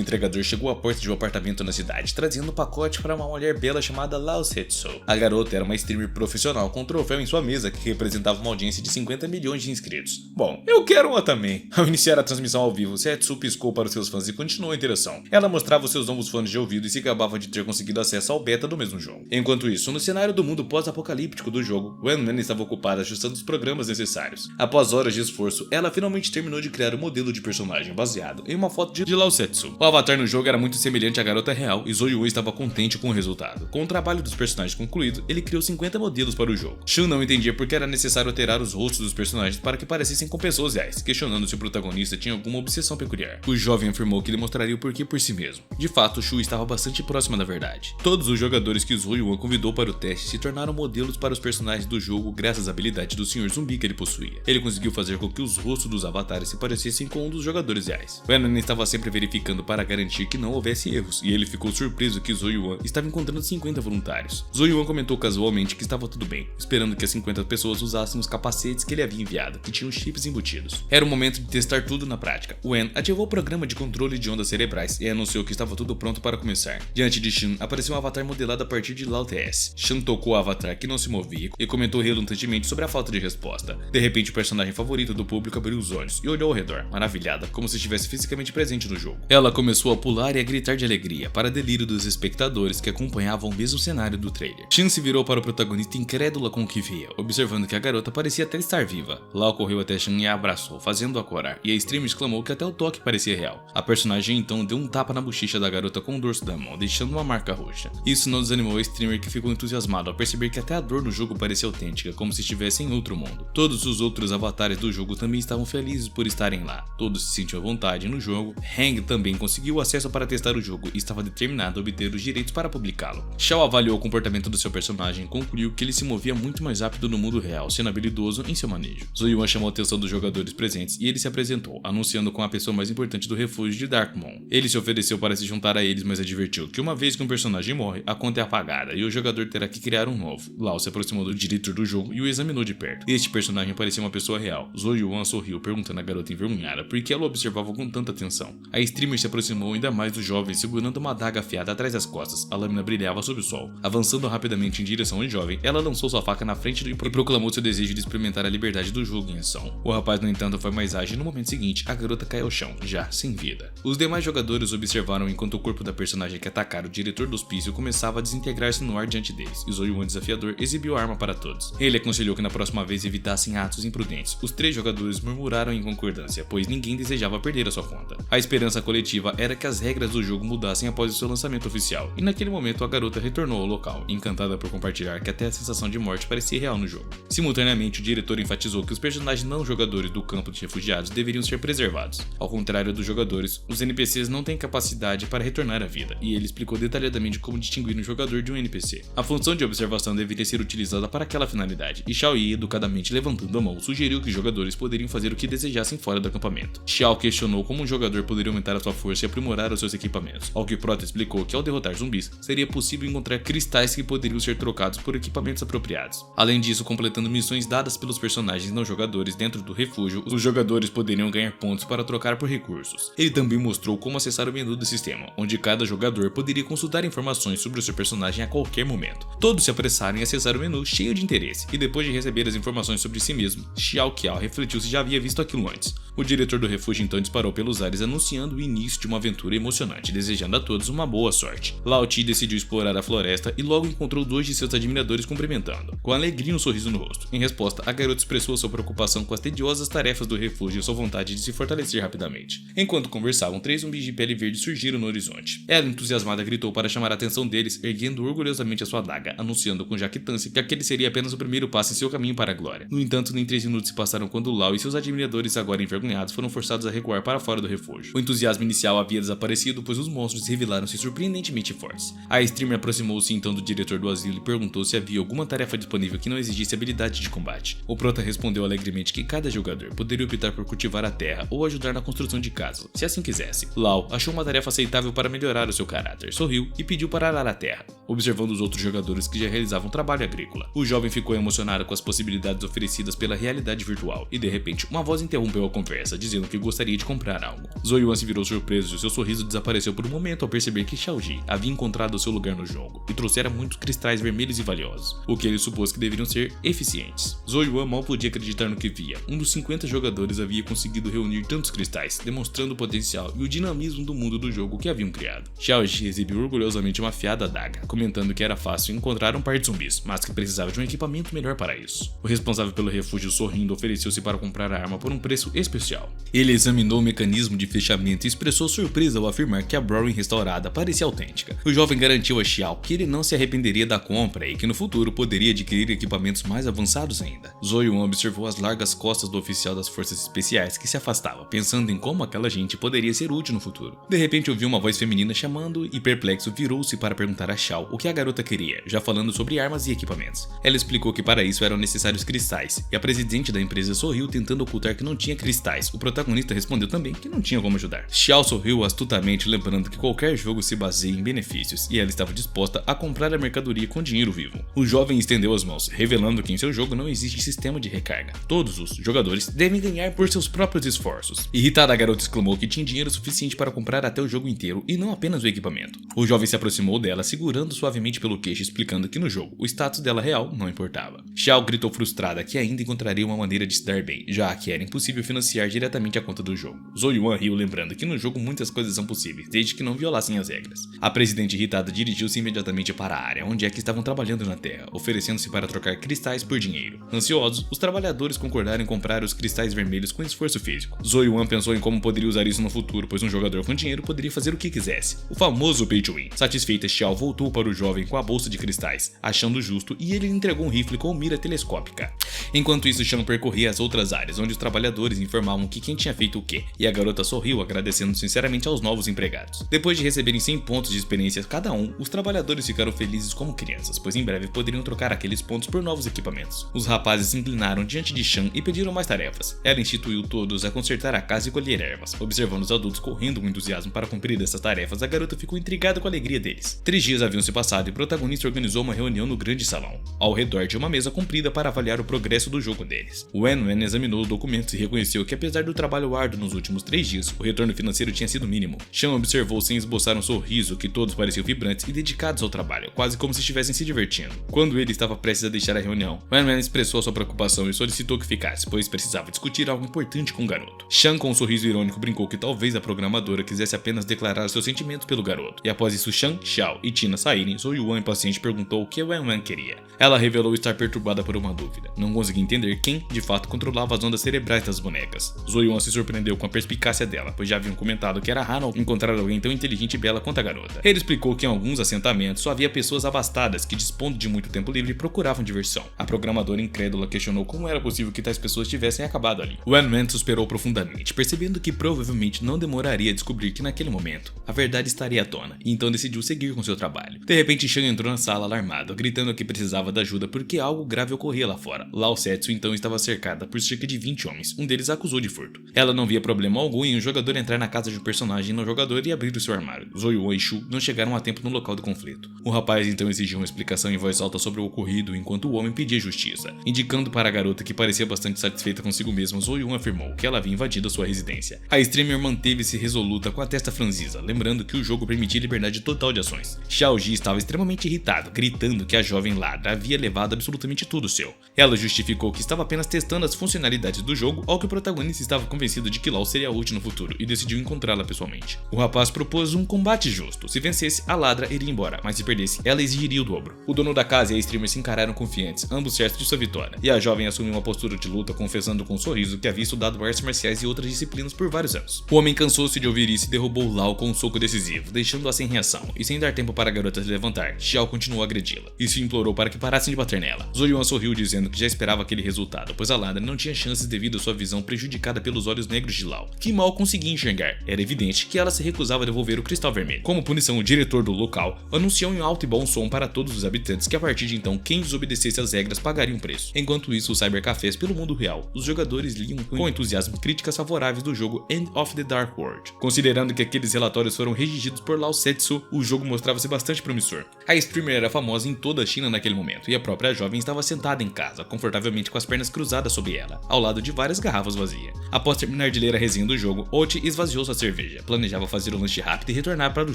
entregador chegou à porta de um apartamento na cidade, trazendo um pacote para uma mulher bela chamada Lao Setsu. A garota era uma streamer profissional com um troféu em sua mesa que representava uma audiência de 50 milhões de inscritos. Bom, eu quero uma também. Ao iniciar a transmissão ao vivo, Setsu piscou para os seus fãs e continuou a interação. Ela mostrava os seus novos fones de ouvido e se gabava de ter conseguido acesso ao beta do mesmo jogo. Enquanto isso, no cenário do mundo pós-apocalíptico do jogo, Wen estava ocupada ajustando os programas necessários. Após horas de esforço, ela finalmente terminou de criar o modelo de personagem baseado em uma foto de Lao Setsu. O avatar no jogo era muito semelhante à garota real e Zoe Yuan estava contente com o resultado. Com o trabalho dos personagens concluído, ele criou 50 modelos para o jogo. Shun não entendia por que era necessário alterar os rostos dos personagens para que parecessem com pessoas reais, questionando se o protagonista tinha alguma obsessão peculiar. O jovem afirmou que ele mostraria o porquê por si mesmo. De fato, Shu estava bastante próxima da verdade. Todos os jogadores que Zoe Yuan convidou para o teste se tornaram modelos para os personagens do jogo graças à habilidade do Sr. Zumbi que ele possuía. Ele conseguiu fazer com que os rostos dos avatares se parecessem com um dos jogadores reais. Wen estava sempre verificando para garantir que não houvesse erros, e ele ficou surpreso que Zoe Yuan estava encontrando 50 voluntários. Zoe Yuan comentou casualmente que estava tudo bem, esperando que as 50 pessoas usassem os capacetes que ele havia enviado, que tinham chips embutidos. Era o momento de testar tudo na prática. Wen ativou o programa de controle de ondas cerebrais e anunciou que estava tudo pronto para começar. Diante de Shun, apareceu um avatar modelado a partir de Lao TS. Shun tocou o avatar que não se movia e comentou relutantemente sobre a falta de resposta. De repente, o personagem favorito do público abriu os olhos e olhou ao redor, maravilhada, como se estivesse fisicamente presente no jogo. Ela começou a pular e a gritar de alegria, para delírio dos espectadores que acompanhavam o mesmo cenário do trailer. Shun se virou para o protagonista incrédula com o que via, observando que a garota parecia até estar viva. Lao correu até Shun e a abraçou, fazendo-a corar, e a streamer exclamou que até o toque parecia real. A personagem então deu um tapa na bochecha da garota com o dorso da mão, deixando uma marca roxa. Isso não desanimou a streamer, que ficou entusiasmado ao perceber que até a dor no jogo parecia autêntica, como se estivesse em outro mundo. Todos os outros avatares do jogo também estavam felizes por estarem lá. Todos se sentiam à vontade no jogo. Hang também conseguiu acesso para testar o jogo e estava determinado a obter os direitos para publicá-lo. Xiao avaliou o comportamento do seu personagem e concluiu que ele se movia muito mais rápido no mundo real, sendo habilidoso em seu manejo. Zoe Yuan chamou a atenção dos jogadores presentes e ele se apresentou, anunciando como a pessoa mais importante do refúgio de Darkmoon. Ele se ofereceu para se juntar a eles, mas advertiu que uma vez que um personagem morre, a conta é apagada e o jogador terá que criar um novo. Lao se aproximou do diretor do jogo e o examinou de perto. Este personagem parecia uma pessoa real. Zoe Yuan sorriu, perguntando à garota envergonhada por que ela o observava com tanta atenção. A streamer se aproximou ainda mais do jovem, segurando uma adaga afiada atrás das costas. A lâmina brilhava sob o sol. Avançando rapidamente em direção ao jovem, ela lançou sua faca na frente e proclamou seu desejo de experimentar a liberdade do jogo em ação. O rapaz, no entanto, foi mais ágil e no momento seguinte, a garota caiu ao chão, já sem vida. Os demais jogadores observaram enquanto o corpo da personagem que atacara o diretor do hospício começava a desintegrar-se no ar diante deles, e Zoe Yuan, desafiador, exibiu a arma para todos. Ele aconselhou que na próxima vez evitassem atos imprudentes. Os 3 jogadores murmuraram em concordância, pois ninguém desejava perder a sua conta. A esperança coletiva era que as regras do jogo mudassem após o seu lançamento oficial, e naquele momento a garota retornou ao local, encantada por compartilhar que até a sensação de morte parecia real no jogo. Simultaneamente, o diretor enfatizou que os personagens não jogadores do campo de refugiados deveriam ser preservados. Ao contrário dos jogadores, os NPCs não têm capacidade para retornar à vida, e ele explicou detalhadamente como distinguir um jogador de um NPC. A função de observação deveria ser utilizada para aquela finalidade, e Xiao Yi, educadamente levantando a mão, sugeriu que os jogadores poderiam fazer o que desejassem fora do acampamento. equipamento. Xiao questionou como um jogador poderia aumentar a sua força e aprimorar os seus equipamentos, ao que Prota explicou que ao derrotar zumbis, seria possível encontrar cristais que poderiam ser trocados por equipamentos apropriados. Além disso, completando missões dadas pelos personagens não jogadores dentro do refúgio, os jogadores poderiam ganhar pontos para trocar por recursos. Ele também mostrou como acessar o menu do sistema, onde cada jogador poderia consultar informações sobre o seu personagem a qualquer momento. Todos se apressaram em acessar o menu cheio de interesse, e depois de receber as informações sobre si mesmo, Xiao Qiao refletiu se já havia visto aquilo antes. O diretor do refúgio então disparou pelos ares anunciando o início de uma aventura emocionante, desejando a todos uma boa sorte. Lao Ti decidiu explorar a floresta e logo encontrou 2 de seus admiradores cumprimentando, com alegria e um sorriso no rosto. Em resposta, a garota expressou sua preocupação com as tediosas tarefas do refúgio e sua vontade de se fortalecer rapidamente. Enquanto conversavam, 3 zumbis de pele verde surgiram no horizonte. Ela, entusiasmada, gritou para chamar a atenção deles, erguendo orgulhosamente a sua adaga, anunciando com jactância que aquele seria apenas o primeiro passo em seu caminho para a glória. No entanto, nem 3 minutos se passaram quando Lao e seus admiradores, agora envergonhados, foram forçados a recuar para fora do refúgio. O entusiasmo inicial havia desaparecido, pois os monstros revelaram-se surpreendentemente fortes. A streamer aproximou-se então do diretor do asilo e perguntou se havia alguma tarefa disponível que não exigisse habilidade de combate. O prota respondeu alegremente que cada jogador poderia optar por cultivar a terra ou ajudar na construção de casas, se assim quisesse. Lao achou uma tarefa aceitável para melhorar o seu caráter, sorriu e pediu para arar a terra, observando os outros jogadores que já realizavam trabalho agrícola. O jovem ficou emocionado com as possibilidades oferecidas pela realidade virtual e de repente uma voz interrompeu a conversa, dizendo que gostaria de comprar algo. Zoyuan se virou surpreso e seu sorriso desapareceu por um momento ao perceber que Xiaoji havia encontrado seu lugar no jogo e trouxera muitos cristais vermelhos e valiosos, o que ele supôs que deveriam ser eficientes. Zoyuan mal podia acreditar no que via. Um dos 50 jogadores havia conseguido reunir tantos cristais, demonstrando o potencial e o dinamismo do mundo do jogo que haviam criado. Xiaoji exibiu orgulhosamente uma afiada adaga, comentando que era fácil encontrar um par de zumbis, mas que precisava de um equipamento melhor para isso. O responsável pelo refúgio, sorrindo, ofereceu-se para comprar a arma por um preço especial. Ele examinou o mecanismo de fechamento e expressou surpresa ao afirmar que a Browning restaurada parecia autêntica. O jovem garantiu a Xiao que ele não se arrependeria da compra e que no futuro poderia adquirir equipamentos mais avançados ainda. Zoyuan observou as largas costas do oficial das forças especiais que se afastava, pensando em como aquela gente poderia ser útil no futuro. De repente ouviu uma voz feminina chamando e perplexo virou-se para perguntar a Xiao o que a garota queria, já falando sobre armas e equipamentos. Ela explicou que para isso eram necessários cristais, e a presidente da empresa sorriu tentando ocultar que não tinha cristais. O protagonista respondeu também que não tinha como ajudar. Xiao sorriu astutamente, lembrando que qualquer jogo se baseia em benefícios, e ela estava disposta a comprar a mercadoria com dinheiro vivo. O jovem estendeu as mãos, revelando que em seu jogo não existe sistema de recarga. Todos os jogadores devem ganhar por seus próprios esforços. Irritada, a garota exclamou que tinha dinheiro suficiente para comprar até o jogo inteiro e não apenas o equipamento. O jovem se aproximou dela, segurando suavemente pelo queixo, explicando que no jogo o status dela real não importava. Xiao gritou frustrada que ainda encontraria uma maneira de se dar bem, já que era impossível financiar diretamente a conta do jogo. Zoyuan riu, lembrando que no jogo muitas coisas são possíveis, desde que não violassem as regras. A presidente irritada dirigiu-se imediatamente para a área onde é que estavam trabalhando na terra, oferecendo-se para trocar cristais por dinheiro. Ansiosos, os trabalhadores concordaram em comprar os cristais vermelhos com esforço físico. Zoyuan pensou em como poderia usar isso no futuro, pois um jogador com dinheiro poderia fazer o que quisesse. O famoso pay to win. Satisfeita, Xiao voltou para o jovem com a bolsa de cristais, achando justo, e ele lhe entregou um rifle com mira telescópica. Enquanto isso, Xiao percorria as outras áreas, onde os trabalhadores informavam que quem tinha feito o quê, e a garota sorriu, agradecendo sinceramente aos novos empregados. Depois de receberem 100 pontos de experiência cada um, os trabalhadores ficaram felizes como crianças, pois em breve poderiam trocar aqueles pontos por novos equipamentos. Os rapazes se inclinaram diante de Xiao e pediram mais tarefas. Ela instituiu todos a consertar a casa e colher ervas. Observando os adultos correndo com entusiasmo para cumprir essas tarefas, a garota ficou intrigada com a alegria deles. 3 dias haviam se passado e o protagonista organizou uma reunião no grande salão, ao redor de uma mesa comprida para avaliar o progresso do jogo deles. Wen examinou os documentos e reconheceu que apesar do trabalho árduo nos últimos 3 dias, o retorno financeiro tinha sido mínimo. Xiao observou sem esboçar um sorriso que todos pareciam vibrantes e dedicados ao trabalho, quase como se estivessem se divertindo. Quando ele estava prestes a deixar a reunião, Wen expressou sua preocupação e solicitou que ficasse, pois precisava discutir algo importante com o garoto. Xiao, com um sorriso irônico, brincou que talvez a programadora quisesse apenas declarar seus sentimentos pelo garoto. E após isso, Xiao e Tina saírem, Zoyuan, impaciente, perguntou o que Wen queria. Ela revelou estar perturbada por uma dúvida. Não conseguia entender quem, de fato, controlava as ondas cerebrais das bonecas. Zoyuan se surpreendeu com a perspicácia dela, pois já haviam comentado que era raro encontrar alguém tão inteligente e bela quanto a garota. Ele explicou que em alguns assentamentos só havia pessoas abastadas que, dispondo de muito tempo livre, procuravam diversão. A programadora incrédula questionou como era possível que tais pessoas tivessem acabado ali. Wen suspirou profundamente, percebendo que provavelmente não demoraria a descobrir que naquele momento a verdade estaria à tona, e então decidiu seguir com seu trabalho. De repente, Chan entrou na sala alarmado, gritando que precisava da ajuda porque algo grave ocorria lá fora. Lao Setsu então estava cercada por cerca de 20 homens, um deles a acusou de furto. Ela não via problema algum em um jogador entrar na casa de um personagem no jogador e abrir o seu armário. Zoyuan e Shu não chegaram a tempo no local do conflito. O rapaz então exigiu uma explicação em voz alta sobre o ocorrido enquanto o homem pedia justiça. Indicando para a garota que parecia bastante satisfeita consigo mesma, Zoyuan afirmou que ela havia invadido sua residência. A streamer manteve-se resoluta com a testa franzisa, lembrando que o jogo permitia liberdade total de ações. Xiaoji estava extremamente irritado, gritando que a jovem ladra havia levado absolutamente tudo seu. Ela justificou que estava apenas testando as funcionalidades do jogo, ao que o protagonista estava convencido de que Lao seria útil no futuro e decidiu encontrá-la pessoalmente. O rapaz propôs um combate justo. Se vencesse, a ladra iria embora, mas se perdesse, ela exigiria o dobro. O dono da casa e a streamer se encararam confiantes, ambos certos de sua vitória, e a jovem assumiu uma postura de luta, confessando com um sorriso que havia estudado artes marciais e outras disciplinas por vários anos. O homem cansou-se de ouvir isso e derrubou Lao com um soco decisivo, deixando-a sem reação, e sem dar tempo para a garota se levantar, Xiao continuou a agredi-la, e se implorou para que parassem de bater nela. Zoyuan sorriu dizendo que já esperava aquele resultado, pois a ladra não tinha chances devido à sua visão prejudicada pelos olhos negros de Lao, que mal conseguia enxergar. Era evidente que ela se recusava a devolver o cristal vermelho. Como punição, o diretor do local anunciou em alto e bom som para todos os habitantes que a partir de então quem desobedecesse às regras pagaria um preço. Enquanto isso, os cybercafés pelo mundo real, os jogadores liam com entusiasmo críticas favoráveis do jogo End of the Dark World. Considerando que aqueles relatórios foram redigidos por Lao Setsu, o jogo mostrava-se bastante promissor. A streamer era famosa em toda a China naquele momento, e a própria jovem estava sentada em casa, confortavelmente com as pernas cruzadas sobre ela, ao lado de várias garrafas vazias. Após terminar de ler a resenha do jogo, Oti esvaziou sua cerveja, planejava fazer um lanche rápido e retornar para o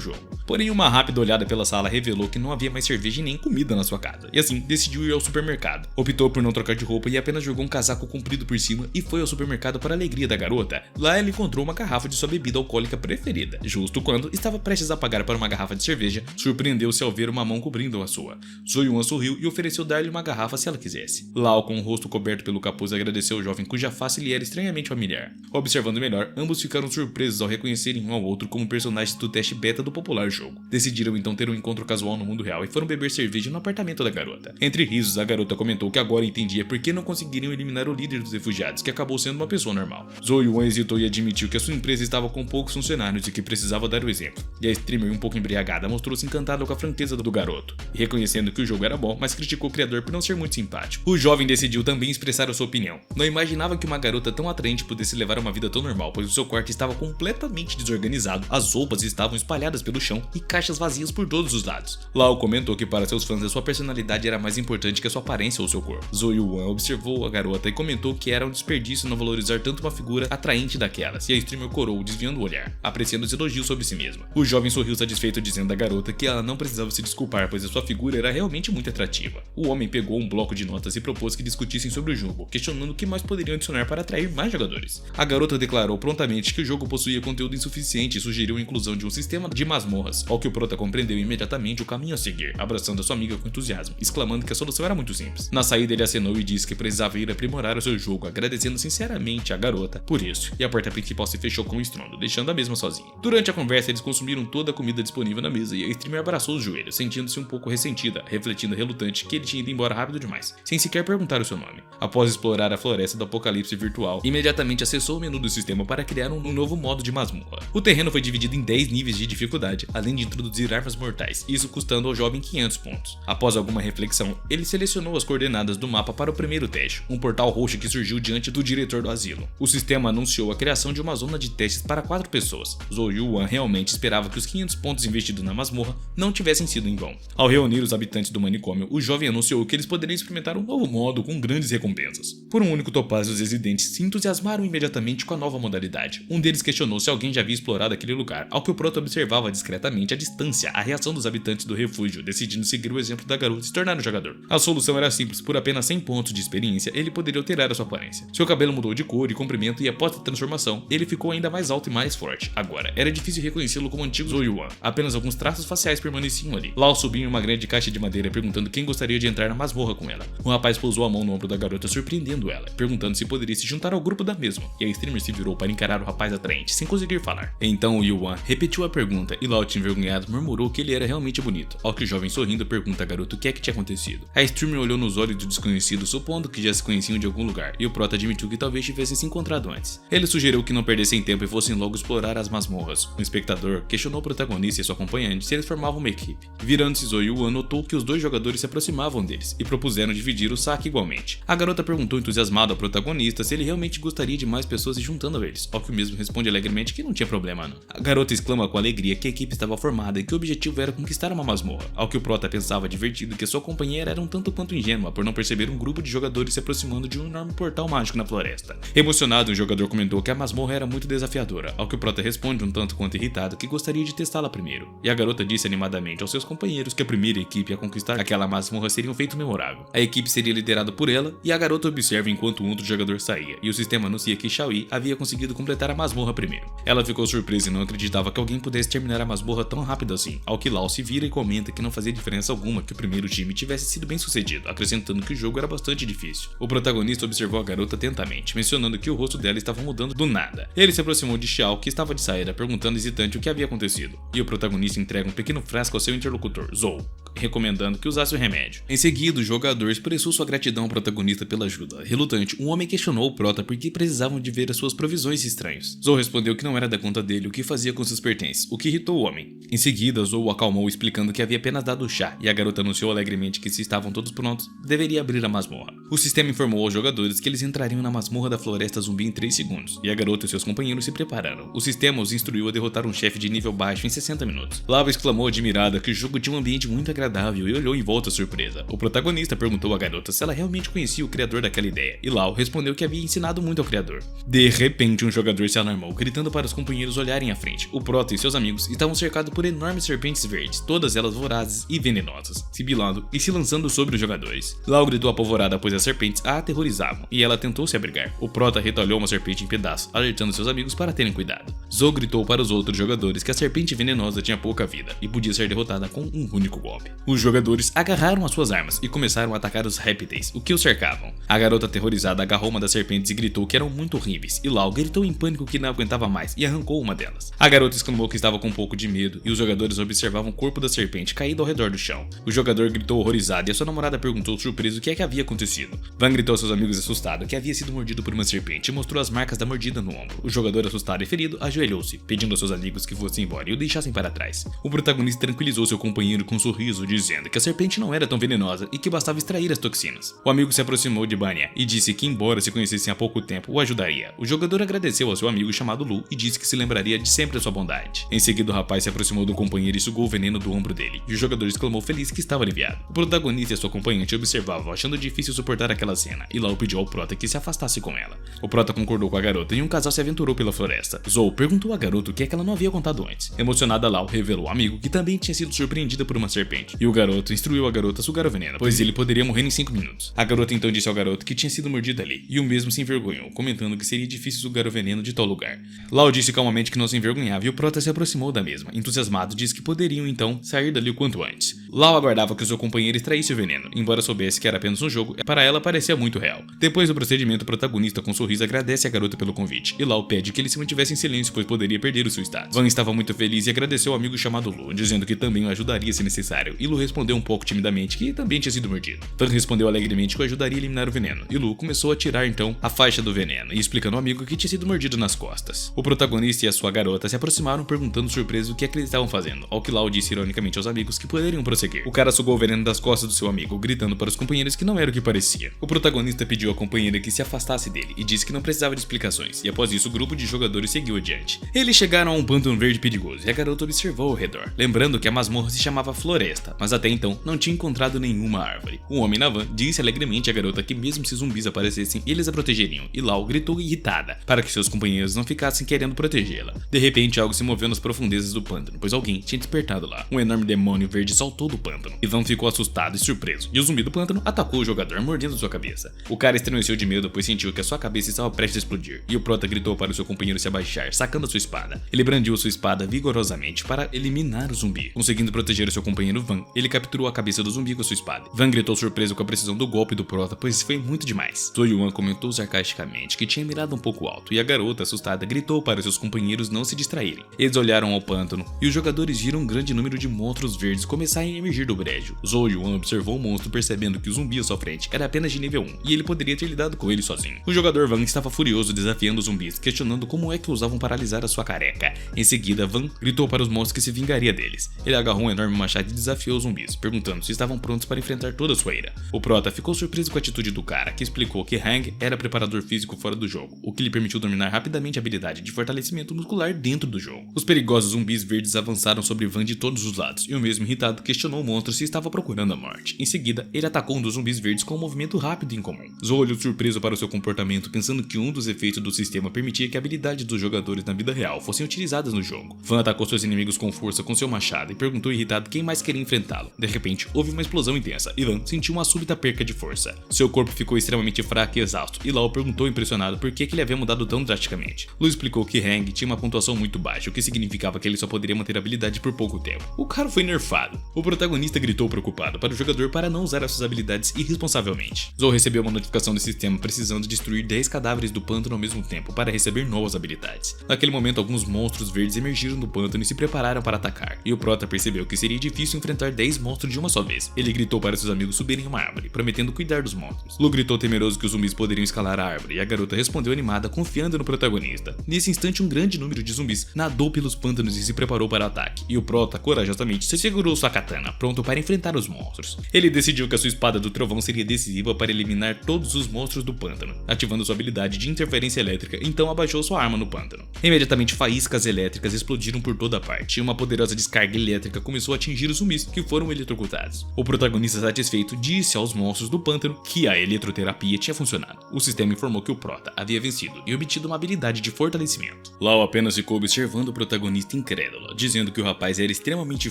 jogo. Porém, uma rápida olhada pela sala revelou que não havia mais cerveja e nem comida na sua casa, e assim decidiu ir ao supermercado. Optou por não trocar de roupa e apenas jogou um casaco comprido por cima e foi ao supermercado para a alegria da garota. Lá ela encontrou uma garrafa de sua bebida alcoólica preferida. Justo quando estava prestes a pagar para uma garrafa de cerveja, surpreendeu-se ao ver uma mão cobrindo a sua. Zoyuan sorriu e ofereceu dar-lhe uma garrafa se ela quisesse. Lao, com o rosto coberto pelo capuz, agradeceu ao jovem cuja face lhe era estranhamente familiar. Observando melhor, ambos ficaram surpresos ao reconhecerem um ao outro como personagens do teste beta do popular jogo. Decidiram então ter um encontro casual no mundo real e foram beber cerveja no apartamento da garota. Entre risos, a garota comentou que agora entendia por que não conseguiriam eliminar o líder dos refugiados, que acabou sendo uma pessoa normal. Zoyuan hesitou e admitiu que a sua empresa estava com poucos funcionários e que precisava dar o exemplo. E a streamer, um pouco embriagada, mostrou-se encantada com a franqueza do garoto, e reconhecendo que o jogo era bom, mas criticou o criador por não ser muito simpático. O jovem decidiu também expressar a sua opinião. Não imaginava que uma garota tão atraente pudesse levar uma vida tão normal, pois o seu quarto estava completamente desorganizado, as roupas estavam espalhadas pelo chão e caixas vazias por todos os lados. Lao comentou que para seus fãs a sua personalidade era mais importante que a sua aparência ou seu corpo. Zoyuan observou a garota e comentou que era um desperdício não valorizar tanto uma figura atraente daquelas, e a streamer corou, desviando o olhar, apreciando os elogios sobre si mesma. O jovem sorriu satisfeito, dizendo à garota que ela não precisava se desculpar, pois a sua figura era realmente muito atrativa. O homem pegou um bloco de notas e propôs que discutissem sobre o jogo, questionando o que mais poderiam adicionar para atrair mais jogadores. A garota declarou prontamente que o jogo possuía conteúdo insuficiente e sugeriu a inclusão de um sistema de masmorras, ao que o prota compreendeu imediatamente o caminho a seguir, abraçando a sua amiga com entusiasmo, exclamando que a solução era muito simples. Na saída, ele acenou e disse que precisava ir aprimorar o seu jogo, agradecendo sinceramente a garota por isso, e a porta principal se fechou com um estrondo, deixando a mesma sozinha. Durante a conversa, eles consumiram toda a comida disponível na mesa e a streamer abraçou os joelhos, sentindo-se um pouco ressentida, refletindo relutante que ele tinha ido embora rápido demais, sem sequer perguntar o seu nome. Após explorar a floresta do apocalipse virtual, imediatamente acessou o menu do sistema para criar um novo modo de masmorra. O terreno foi dividido em 10 níveis de dificuldade, além de introduzir armas mortais, isso custando ao jovem 500 pontos. Após alguma reflexão, ele selecionou as coordenadas do mapa para o primeiro teste, um portal roxo que surgiu diante do diretor do asilo. O sistema anunciou a criação de uma zona de testes para 4 pessoas. Zoyuan realmente esperava que os 500 pontos investidos na masmorra não tivessem sido em vão. Ao reunir os habitantes do manicômio, o jovem anunciou que eles poderiam experimentar um novo modo com grandes recompensas. Por um único topázio, os residentes se entusiasmaram imediatamente com a nova modalidade. Um deles questionou se alguém já havia explorado aquele lugar, ao que o prota observava discretamente à distância a reação dos habitantes do refúgio, decidindo seguir o exemplo da garota e se tornar um jogador. A solução era simples, por apenas 100 pontos de experiência, ele poderia alterar a sua aparência. Seu cabelo mudou de cor e comprimento e após a transformação, ele ficou ainda mais alto e mais forte. Agora, era difícil reconhecê-lo como o antigo Zoyuan, apenas alguns traços faciais permaneciam ali. Lao subiu em uma grande caixa de madeira perguntando quem gostaria de entrar na masmorra com ela. O rapaz pousou a mão no ombro da garota, surpreendendo ela, perguntando se poderia se juntar ao grupo da mesma, e a streamer se virou para encarar o rapaz atraente, sem conseguir falar. Então o Yuan repetiu a pergunta e Lao, envergonhado, murmurou que ele era realmente bonito, ao que o jovem sorrindo pergunta à garota o que é que tinha acontecido. A streamer olhou nos olhos do desconhecido, supondo que já se conheciam de algum lugar, e o prota admitiu que talvez tivessem se encontrado antes. Ele sugeriu que não perdessem tempo e fossem logo explorar as masmorras. O espectador questionou o protagonista e sua acompanhante se eles formavam uma equipe. equipe. Virando-se, Zoe Yuan notou que os dois jogadores se aproximavam deles e propuseram dividir o saque igualmente. A garota perguntou entusiasmada ao protagonista se ele realmente gostaria de mais pessoas se juntando a eles, ao que o mesmo responde alegremente que não tinha problema não. A garota exclama com alegria que a equipe estava formada e que o objetivo era conquistar uma masmorra, ao que o prota pensava divertido que sua companheira era um tanto quanto ingênua por não perceber um grupo de jogadores se aproximando de um enorme portal mágico na floresta. Emocionado, o jogador comentou que a masmorra era muito desafiadora, ao que o prota responde um tanto quanto irritado que gostaria de testá-la primeiro. E a garota disse animadamente aos seus companheiros que a primeira equipe a conquistar aquela masmorra seria um feito memorável. A equipe seria liderada por ela e a garota observa enquanto um outro jogador saía, e o sistema anuncia que Xiaoyi havia conseguido completar a masmorra primeiro. Ela ficou surpresa e não acreditava que alguém pudesse terminar a masmorra tão rápido assim, ao que Lau se vira e comenta que não fazia diferença alguma que o primeiro time tivesse sido bem sucedido, acrescentando que o jogo era bastante difícil. O protagonista observou a garota atentamente, mencionando que o rosto dela estava mudando do nada. Ele se aproximou de Xiao, que estava de saída, perguntando hesitante o que havia acontecido, e o protagonista entrega um pequeno frasco ao seu interlocutor, Zou, recomendando que usasse o remédio. Em seguida, o jogador expressou sua gratidão ao protagonista pela ajuda. Relutante, um homem questionou o prota por que precisavam de ver as suas provisões estranhas. Zou respondeu que não era da conta dele o que fazia com seus pertences, o que irritou o homem. Em seguida, Zou o acalmou explicando que havia apenas dado o chá, e a garota anunciou alegremente que se estavam todos prontos, deveria abrir a masmorra. O sistema informou aos jogadores que eles entrariam na masmorra da floresta zumbi em 3 segundos, e a garota e seus companheiros se prepararam. O sistema os instruiu a derrotar um chefe de nível baixo em 60 minutos. Lava exclamou admirada que o jogo tinha um ambiente muito agradável e olhou em volta surpresa. O protagonista perguntou à garota se ela realmente conhecia o criador daquela ideia, e Lau respondeu que havia ensinado muito ao criador. De repente, um jogador se alarmou, gritando para os companheiros olharem à frente. O prota e seus amigos estavam cercados por enormes serpentes verdes, todas elas vorazes e venenosas, sibilando e se lançando sobre os jogadores. Lau gritou apavorada pois as serpentes a aterrorizavam, e ela tentou se abrigar. O prota retalhou uma serpente em pedaços, alertando seus amigos para terem cuidado. Zou gritou para os outros jogadores que a serpente venenosa tinha pouca vida e podia ser derrotada com um único golpe. Os jogadores agarraram as suas armas e começaram a atacar os répteis, o que os cercavam. A garota aterrorizada agarrou uma das serpentes e gritou que eram muito horríveis, e Lau gritou em pânico que não aguentava mais e arrancou uma delas. A garota exclamou que estava com um pouco de medo e os jogadores observavam o corpo da serpente caído ao redor do chão. O jogador gritou horrorizado e a sua namorada perguntou surpreso o que é que havia acontecido. Van gritou aos seus amigos assustado que havia sido mordido por uma serpente e mostrou as marcas da mordida no ombro. O jogador assustado e ferido ajoelhou-se, pedindo aos seus amigos que fossem embora e o deixassem para trás. O protagonista tranquilizou seu companheiro com um sorriso, dizendo que a serpente não era tão venenosa e que bastava extrair as toxinas. O amigo se aproximou de Banya e disse que, embora se conhecessem há pouco tempo, o ajudaria. O jogador agradeceu ao seu amigo chamado Lu e disse que se lembraria de sempre a sua bondade. Em seguida, o rapaz se aproximou do companheiro e sugou o veneno do ombro dele, e o jogador exclamou feliz que estava aliviado. O protagonista e sua acompanhante observavam, achando difícil suportar aquela cena, e Lau pediu ao prota que se afastasse com ela. O prota concordou com a garota e um casal se aventurou pela floresta. Zou perguntou à garota o que é que ela não havia contado antes. Emocionada, Lau revelou ao amigo que também tinha sido surpreendida por uma serpente, e o garoto instruiu a garota a sugar o veneno, pois ele poderia morrer em 5 minutos. A garota então disse ao garoto que tinha sido mordida ali, e o mesmo se envergonhou, comentando que seria difícil sugar o veneno de tal lugar. Lau disse calmamente que não se envergonhava e o prota se aproximou da mesma. Entusiasmado, disse que poderiam então sair dali o quanto antes. Lau aguardava que o seu companheiro extraísse o veneno, embora soubesse que era apenas um jogo, para ela parecia muito real. Depois do procedimento, o protagonista com um sorriso agradece a garota pelo convite, e Lau pede que ele se mantivesse em silêncio, pois poderia perder o seu status. Van estava muito feliz e agradeceu ao amigo chamado Lu, dizendo que também o ajudaria se necessário, e Lu respondeu um pouco timidamente que também tinha sido mordido. Van respondeu alegremente que o ajudaria a eliminar o veneno, e Lu começou a tirar então a faixa do veneno, e explicando ao amigo que tinha sido mordido nas costas. O protagonista e a sua garota se aproximaram perguntando surpresos o que é que eles estavam fazendo, ao que Lau disse ironicamente aos amigos que poderiam prosseguir. O cara sugou o veneno das costas do seu amigo, gritando para os companheiros que não era o que parecia. O protagonista pediu à companheira que se afastasse dele e disse que não precisava de explicações, e após isso o grupo de jogadores seguiu adiante. Eles chegaram a um pântano verde perigoso e a garota observou ao redor, lembrando que a masmorra se chamava Floresta, mas até então não tinha encontrado nenhuma árvore. O homem na van disse alegremente à garota que mesmo se zumbis aparecessem, eles a protegeriam, e Lau gritou irritada para que seus companheiros não ficassem querendo protegê-la. De repente, algo se moveu nas profundezas do pântano, pois alguém tinha despertado lá. Um enorme demônio verde saltou do pântano. Ivan ficou assustado e surpreso, e o zumbi do pântano atacou o jogador, mordendo sua cabeça. O cara estremeceu de medo, pois sentiu que a sua cabeça estava prestes a explodir, e o prota gritou para o seu companheiro se abaixar, sacando a sua espada. Ele brandiu sua espada vigorosamente para eliminar o zumbi. Conseguindo proteger o seu companheiro Van, ele capturou a cabeça do zumbi com a sua espada. Van gritou surpreso com a precisão do golpe do prota, pois foi muito demais. Zou Yuan comentou sarcasticamente que tinha mirado um pouco alto, e a garota, assustada, gritou para seus companheiros não se distraírem. Eles olharam ao pântano, e os jogadores viram um grande número de monstros verdes começarem emergir do brejo. Zhou Yuan observou o monstro, percebendo que o zumbi à sua frente era apenas de nível 1 e ele poderia ter lidado com ele sozinho. O jogador Van estava furioso, desafiando os zumbis, questionando como é que usavam paralisar a sua careca. Em seguida, Van gritou para os monstros que se vingaria deles. Ele agarrou um enorme machado e desafiou os zumbis, perguntando se estavam prontos para enfrentar toda a sua ira. O prota ficou surpreso com a atitude do cara, que explicou que Hang era preparador físico fora do jogo, o que lhe permitiu dominar rapidamente a habilidade de fortalecimento muscular dentro do jogo. Os perigosos zumbis verdes avançaram sobre Van de todos os lados, e o mesmo irritado questionou o monstro se estava procurando a morte. Em seguida, ele atacou um dos zumbis verdes com um movimento rápido e incomum. Zhou olhou surpreso para o seu comportamento, pensando que um dos efeitos do sistema permitia que a habilidade dos jogadores na vida real fossem utilizadas no jogo. Van atacou seus inimigos com força com seu machado e perguntou irritado quem mais queria enfrentá-lo. De repente, houve uma explosão intensa e Van sentiu uma súbita perca de força. Seu corpo ficou extremamente fraco e exausto, e Lau perguntou impressionado por que ele havia mudado tão drasticamente. Lu explicou que Hang tinha uma pontuação muito baixa, o que significava que ele só poderia manter a habilidade por pouco tempo. O cara foi nerfado. O protagonista gritou preocupado para o jogador para não usar as suas habilidades irresponsavelmente. Zhou recebeu uma notificação do sistema precisando destruir 10 cadáveres do pântano ao mesmo tempo para receber novas habilidades. Naquele momento, alguns monstros verdes emergiram do pântano e se prepararam para atacar, e o prota percebeu que seria difícil enfrentar 10 monstros de uma só vez. Ele gritou para seus amigos subirem uma árvore, prometendo cuidar dos monstros. Lu gritou temeroso que os zumbis poderiam escalar a árvore, e a garota respondeu animada, confiando no protagonista. Nesse instante, um grande número de zumbis nadou pelos pântanos e se preparou para o ataque, e o prota, corajosamente, se segurou sua katana, pronto para enfrentar os monstros. Ele decidiu que a sua espada do trovão seria decisiva para eliminar todos os monstros do pântano, ativando sua habilidade de interferência elétrica, então abaixou sua arma no pântano. Imediatamente, faíscas elétricas explodiram por toda parte, e uma poderosa descarga elétrica começou a atingir os zumbis, que foram eletrocutados. O protagonista, satisfeito, disse aos monstros do pântano que a eletroterapia tinha funcionado. O sistema informou que o prota havia vencido e obtido uma habilidade de fortalecimento. Lau apenas ficou observando o protagonista incrédulo, dizendo que o rapaz era extremamente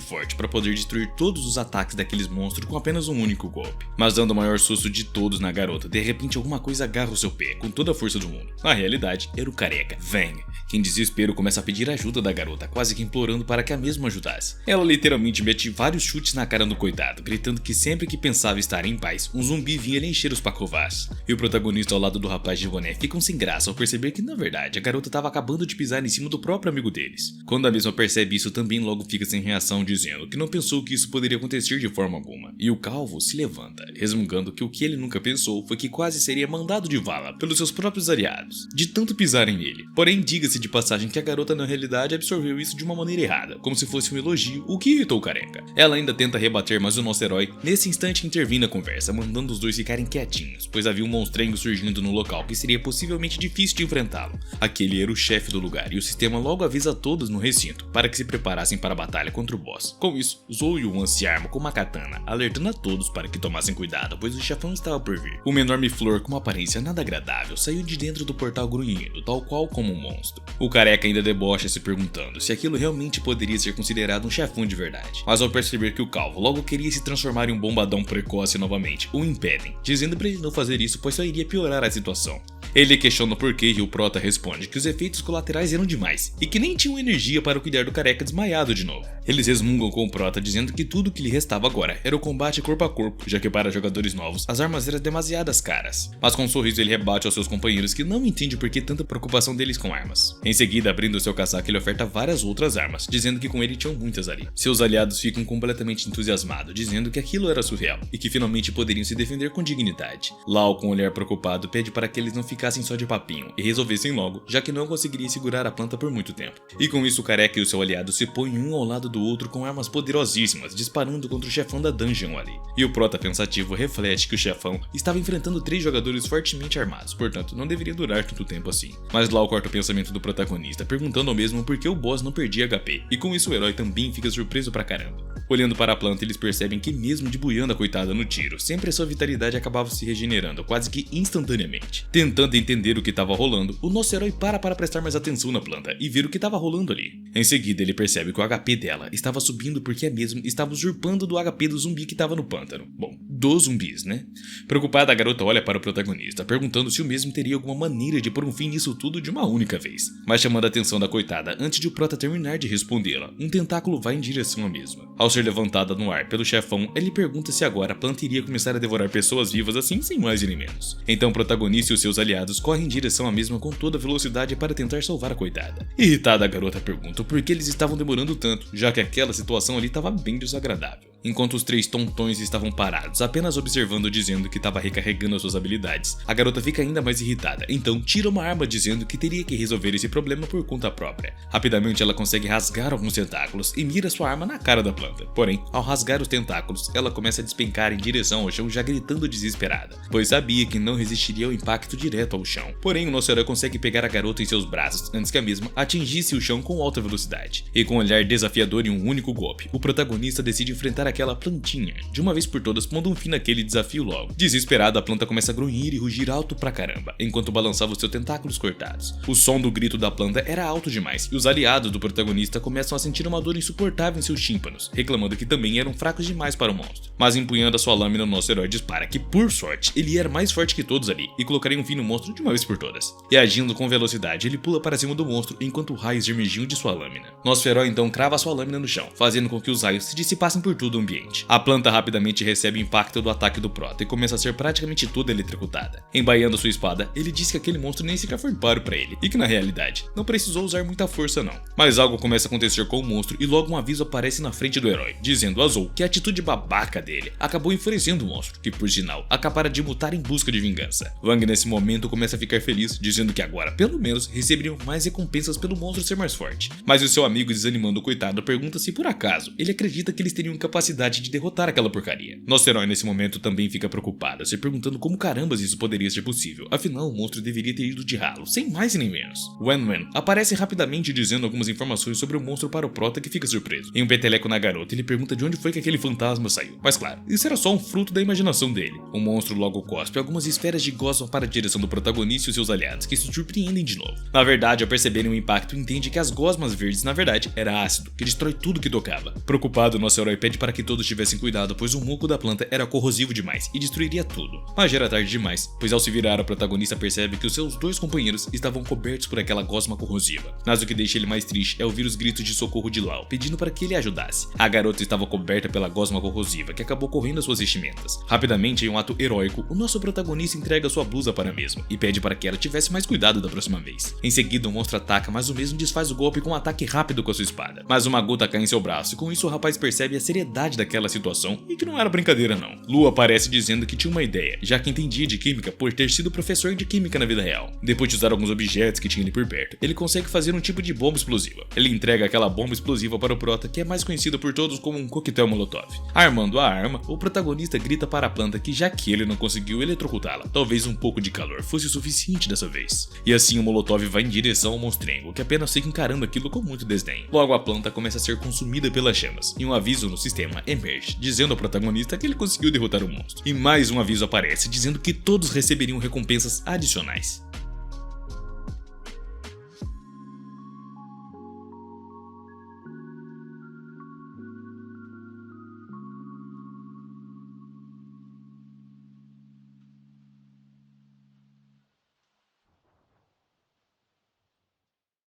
forte para poder destruir todos os ataques daqueles monstros com apenas um único golpe. Mas dando o maior susto de todos na garota, de repente alguma coisa agarra o seu pé com toda a força do mundo. Na realidade, era o careca, Vang, que em desespero começa a pedir ajuda da garota, quase que implorando para que a mesma ajudasse. Ela literalmente mete vários chutes na cara do coitado, gritando que sempre que pensava estar em paz, um zumbi vinha lhe encher os pacovás. E o protagonista ao lado do rapaz de boné ficam sem graça ao perceber que na verdade a garota estava acabando de pisar em cima do próprio amigo deles. Quando a mesma percebe isso, também logo fica sem reação, dizendo que não pensou que isso poderia acontecer de forma alguma. E o calvo se levanta, resmungando que o que ele nunca pensou foi que quase seria mandado de vala pelos seus próprios aliados, de tanto pisarem nele. Porém, diga-se de passagem que a garota na realidade absorveu isso de uma maneira errada, como se fosse um elogio, o que irritou o careca. Ela ainda tenta rebater, mas o nosso herói nesse instante intervém na conversa, mandando os dois ficarem quietinhos, pois havia um monstrengo surgindo no local que seria possivelmente difícil de enfrentá-lo. Aquele era o chefe do lugar, e o sistema logo avisa a todos no recinto para que se preparassem para a batalha contra o boss. Com isso, Zhou Yuan se arma com uma katana, alertando a todos para que tomassem cuidado, pois o chefão estava por vir. Uma enorme flor com uma aparência nada agradável saiu de dentro do portal grunhindo, tal qual como um monstro. O careca ainda debocha, se perguntando se aquilo realmente poderia ser considerado um chefão de verdade. Mas ao perceber que o calvo logo queria se transformar em um bombadão precoce novamente, o impedem, dizendo para ele não fazer isso, pois só iria piorar a situação. Ele questiona o porquê e o prota responde que os efeitos colaterais eram demais e que nem tinham energia para cuidar do careca desmaiado de novo. Eles resmungam com o prota, dizendo que tudo que lhe restava agora era o combate corpo a corpo, já que para jogadores novos as armas eram demasiadas caras. Mas com um sorriso ele rebate aos seus companheiros que não entende por que tanta preocupação deles com armas. Em seguida, abrindo seu casaco, ele oferta várias outras armas, dizendo que com ele tinham muitas ali. Seus aliados ficam completamente entusiasmados, dizendo que aquilo era surreal e que finalmente poderiam se defender com dignidade. Lau, com um olhar preocupado, pede para que eles não ficassem só de papinho e resolvessem logo, já que não conseguiria segurar a planta por muito tempo. E com isso o careca e o seu aliado se põem um ao lado do outro com armas poderosíssimas, disparando contra o chefão da dungeon ali. E o prota pensativo reflete que o chefão estava enfrentando 3 jogadores fortemente armados, portanto não deveria durar tanto tempo assim. Mas Lau corta o pensamento do protagonista, perguntando ao mesmo por que o boss não perdia HP, e com isso o herói também fica surpreso pra caramba. Olhando para a planta, eles percebem que mesmo debuiando a coitada no tiro, sempre a sua vitalidade acabava se regenerando, quase que instantaneamente. Tentando entender o que estava rolando, o nosso herói para prestar mais atenção na planta e ver o que estava rolando ali. Em seguida, ele percebe que o HP dela estava subindo porque a mesma estava usurpando do HP do zumbi que estava no pântano. Bom, dos zumbis, né? Preocupada, a garota olha para o protagonista, perguntando se o mesmo teria alguma maneira de pôr um fim nisso tudo de uma única vez. Mas chamando a atenção da coitada, antes de o prota terminar de respondê-la, um tentáculo vai em direção à mesma. Ao ser levantada no ar pelo chefão, ele pergunta se agora a planta iria começar a devorar pessoas vivas assim, sem mais nem menos. Então o protagonista e os seus aliados correm em direção à mesma com toda velocidade para tentar salvar a coitada. Irritada, a garota pergunta por que eles estavam demorando tanto, já que aquela situação ali estava bem desagradável. enquanto os 3 tontões estavam parados, apenas observando, dizendo que estava recarregando as suas habilidades. A garota fica ainda mais irritada, então tira uma arma dizendo que teria que resolver esse problema por conta própria. Rapidamente ela consegue rasgar alguns tentáculos e mira sua arma na cara da planta. Porém, ao rasgar os tentáculos, ela começa a despencar em direção ao chão, já gritando desesperada, pois sabia que não resistiria ao impacto direto ao chão. Porém, o nosso herói consegue pegar a garota em seus braços antes que a mesma atingisse o chão com alta velocidade. E com um olhar desafiador e um único golpe, o protagonista decide enfrentar aquela plantinha, de uma vez por todas, pondo um fim naquele desafio logo. Desesperada, a planta começa a grunhir e rugir alto pra caramba, enquanto balançava os seus tentáculos cortados. O som do grito da planta era alto demais, e os aliados do protagonista começam a sentir uma dor insuportável em seus tímpanos, reclamando que também eram fracos demais para o monstro. Mas empunhando a sua lâmina, o nosso herói dispara que, por sorte, ele era mais forte que todos ali, e colocaria um fim no monstro de uma vez por todas. E agindo com velocidade, ele pula para cima do monstro enquanto raios emergiam de sua lâmina. Nosso herói então crava sua lâmina no chão, fazendo com que os raios se dissipassem por todo o ambiente. A planta rapidamente recebe o impacto do ataque do prota e começa a ser praticamente toda eletrocutada. Embaiando sua espada, ele diz que aquele monstro nem sequer foi páreo para ele, e que na realidade, não precisou usar muita força não. Mas algo começa a acontecer com o monstro e logo um aviso aparece na frente do herói, dizendo a Zou que a atitude babaca dele acabou enfurecendo o monstro, que por sinal, acabara de mutar em busca de vingança. Wang nesse momento começa a ficar feliz, dizendo que agora, pelo menos, receberiam mais recompensas pelo monstro ser mais forte. Mas o seu amigo, desanimando o coitado, pergunta se por acaso ele acredita que eles teriam capacidade de derrotar aquela porcaria. Nosso herói nesse momento também fica preocupado, se perguntando como carambas isso poderia ser possível, afinal o monstro deveria ter ido de ralo, sem mais nem menos. Wen aparece rapidamente dizendo algumas informações sobre o monstro para o prota, que fica surpreso. Em um peteleco na garota, ele pergunta de onde foi que aquele fantasma saiu, mas claro, isso era só um fruto da imaginação dele. O monstro logo cospe algumas esferas de gosma para a direção do protagonista e os seus aliados, que se surpreendem de novo. Na verdade, ao perceberem o impacto, entende que as gosmas verdes na verdade era ácido, que destrói tudo que tocava. Preocupado, nosso herói pede para que todos tivessem cuidado, pois o muco da planta era corrosivo demais e destruiria tudo. Mas já era tarde demais, pois ao se virar, o protagonista percebe que os seus 2 companheiros estavam cobertos por aquela gosma corrosiva. Mas o que deixa ele mais triste é ouvir os gritos de socorro de Lau, pedindo para que ele ajudasse. A garota estava coberta pela gosma corrosiva, que acabou correndo as suas vestimentas. Rapidamente, em um ato heróico, o nosso protagonista entrega sua blusa para a mesma e pede para que ela tivesse mais cuidado da próxima vez. Em seguida, o monstro ataca, mas o mesmo desfaz o golpe com um ataque rápido com a sua espada. Mas uma gota cai em seu braço, e com isso o rapaz percebe a seriedade daquela situação e que não era brincadeira não. Lu aparece dizendo que tinha uma ideia, já que entendia de química por ter sido professor de química na vida real. Depois de usar alguns objetos que tinha ali por perto, ele consegue fazer um tipo de bomba explosiva. Ele entrega aquela bomba explosiva para o prota, que é mais conhecido por todos como um coquetel molotov. Armando a arma, o protagonista grita para a planta que, já que ele não conseguiu eletrocutá-la, talvez um pouco de calor fosse o suficiente dessa vez. E assim o molotov vai em direção ao monstrengo, que apenas fica encarando aquilo com muito desdém. Logo a planta começa a ser consumida pelas chamas, e um aviso no sistema emerge, dizendo ao protagonista que ele conseguiu derrotar o monstro. E mais um aviso aparece, dizendo que todos receberiam recompensas adicionais.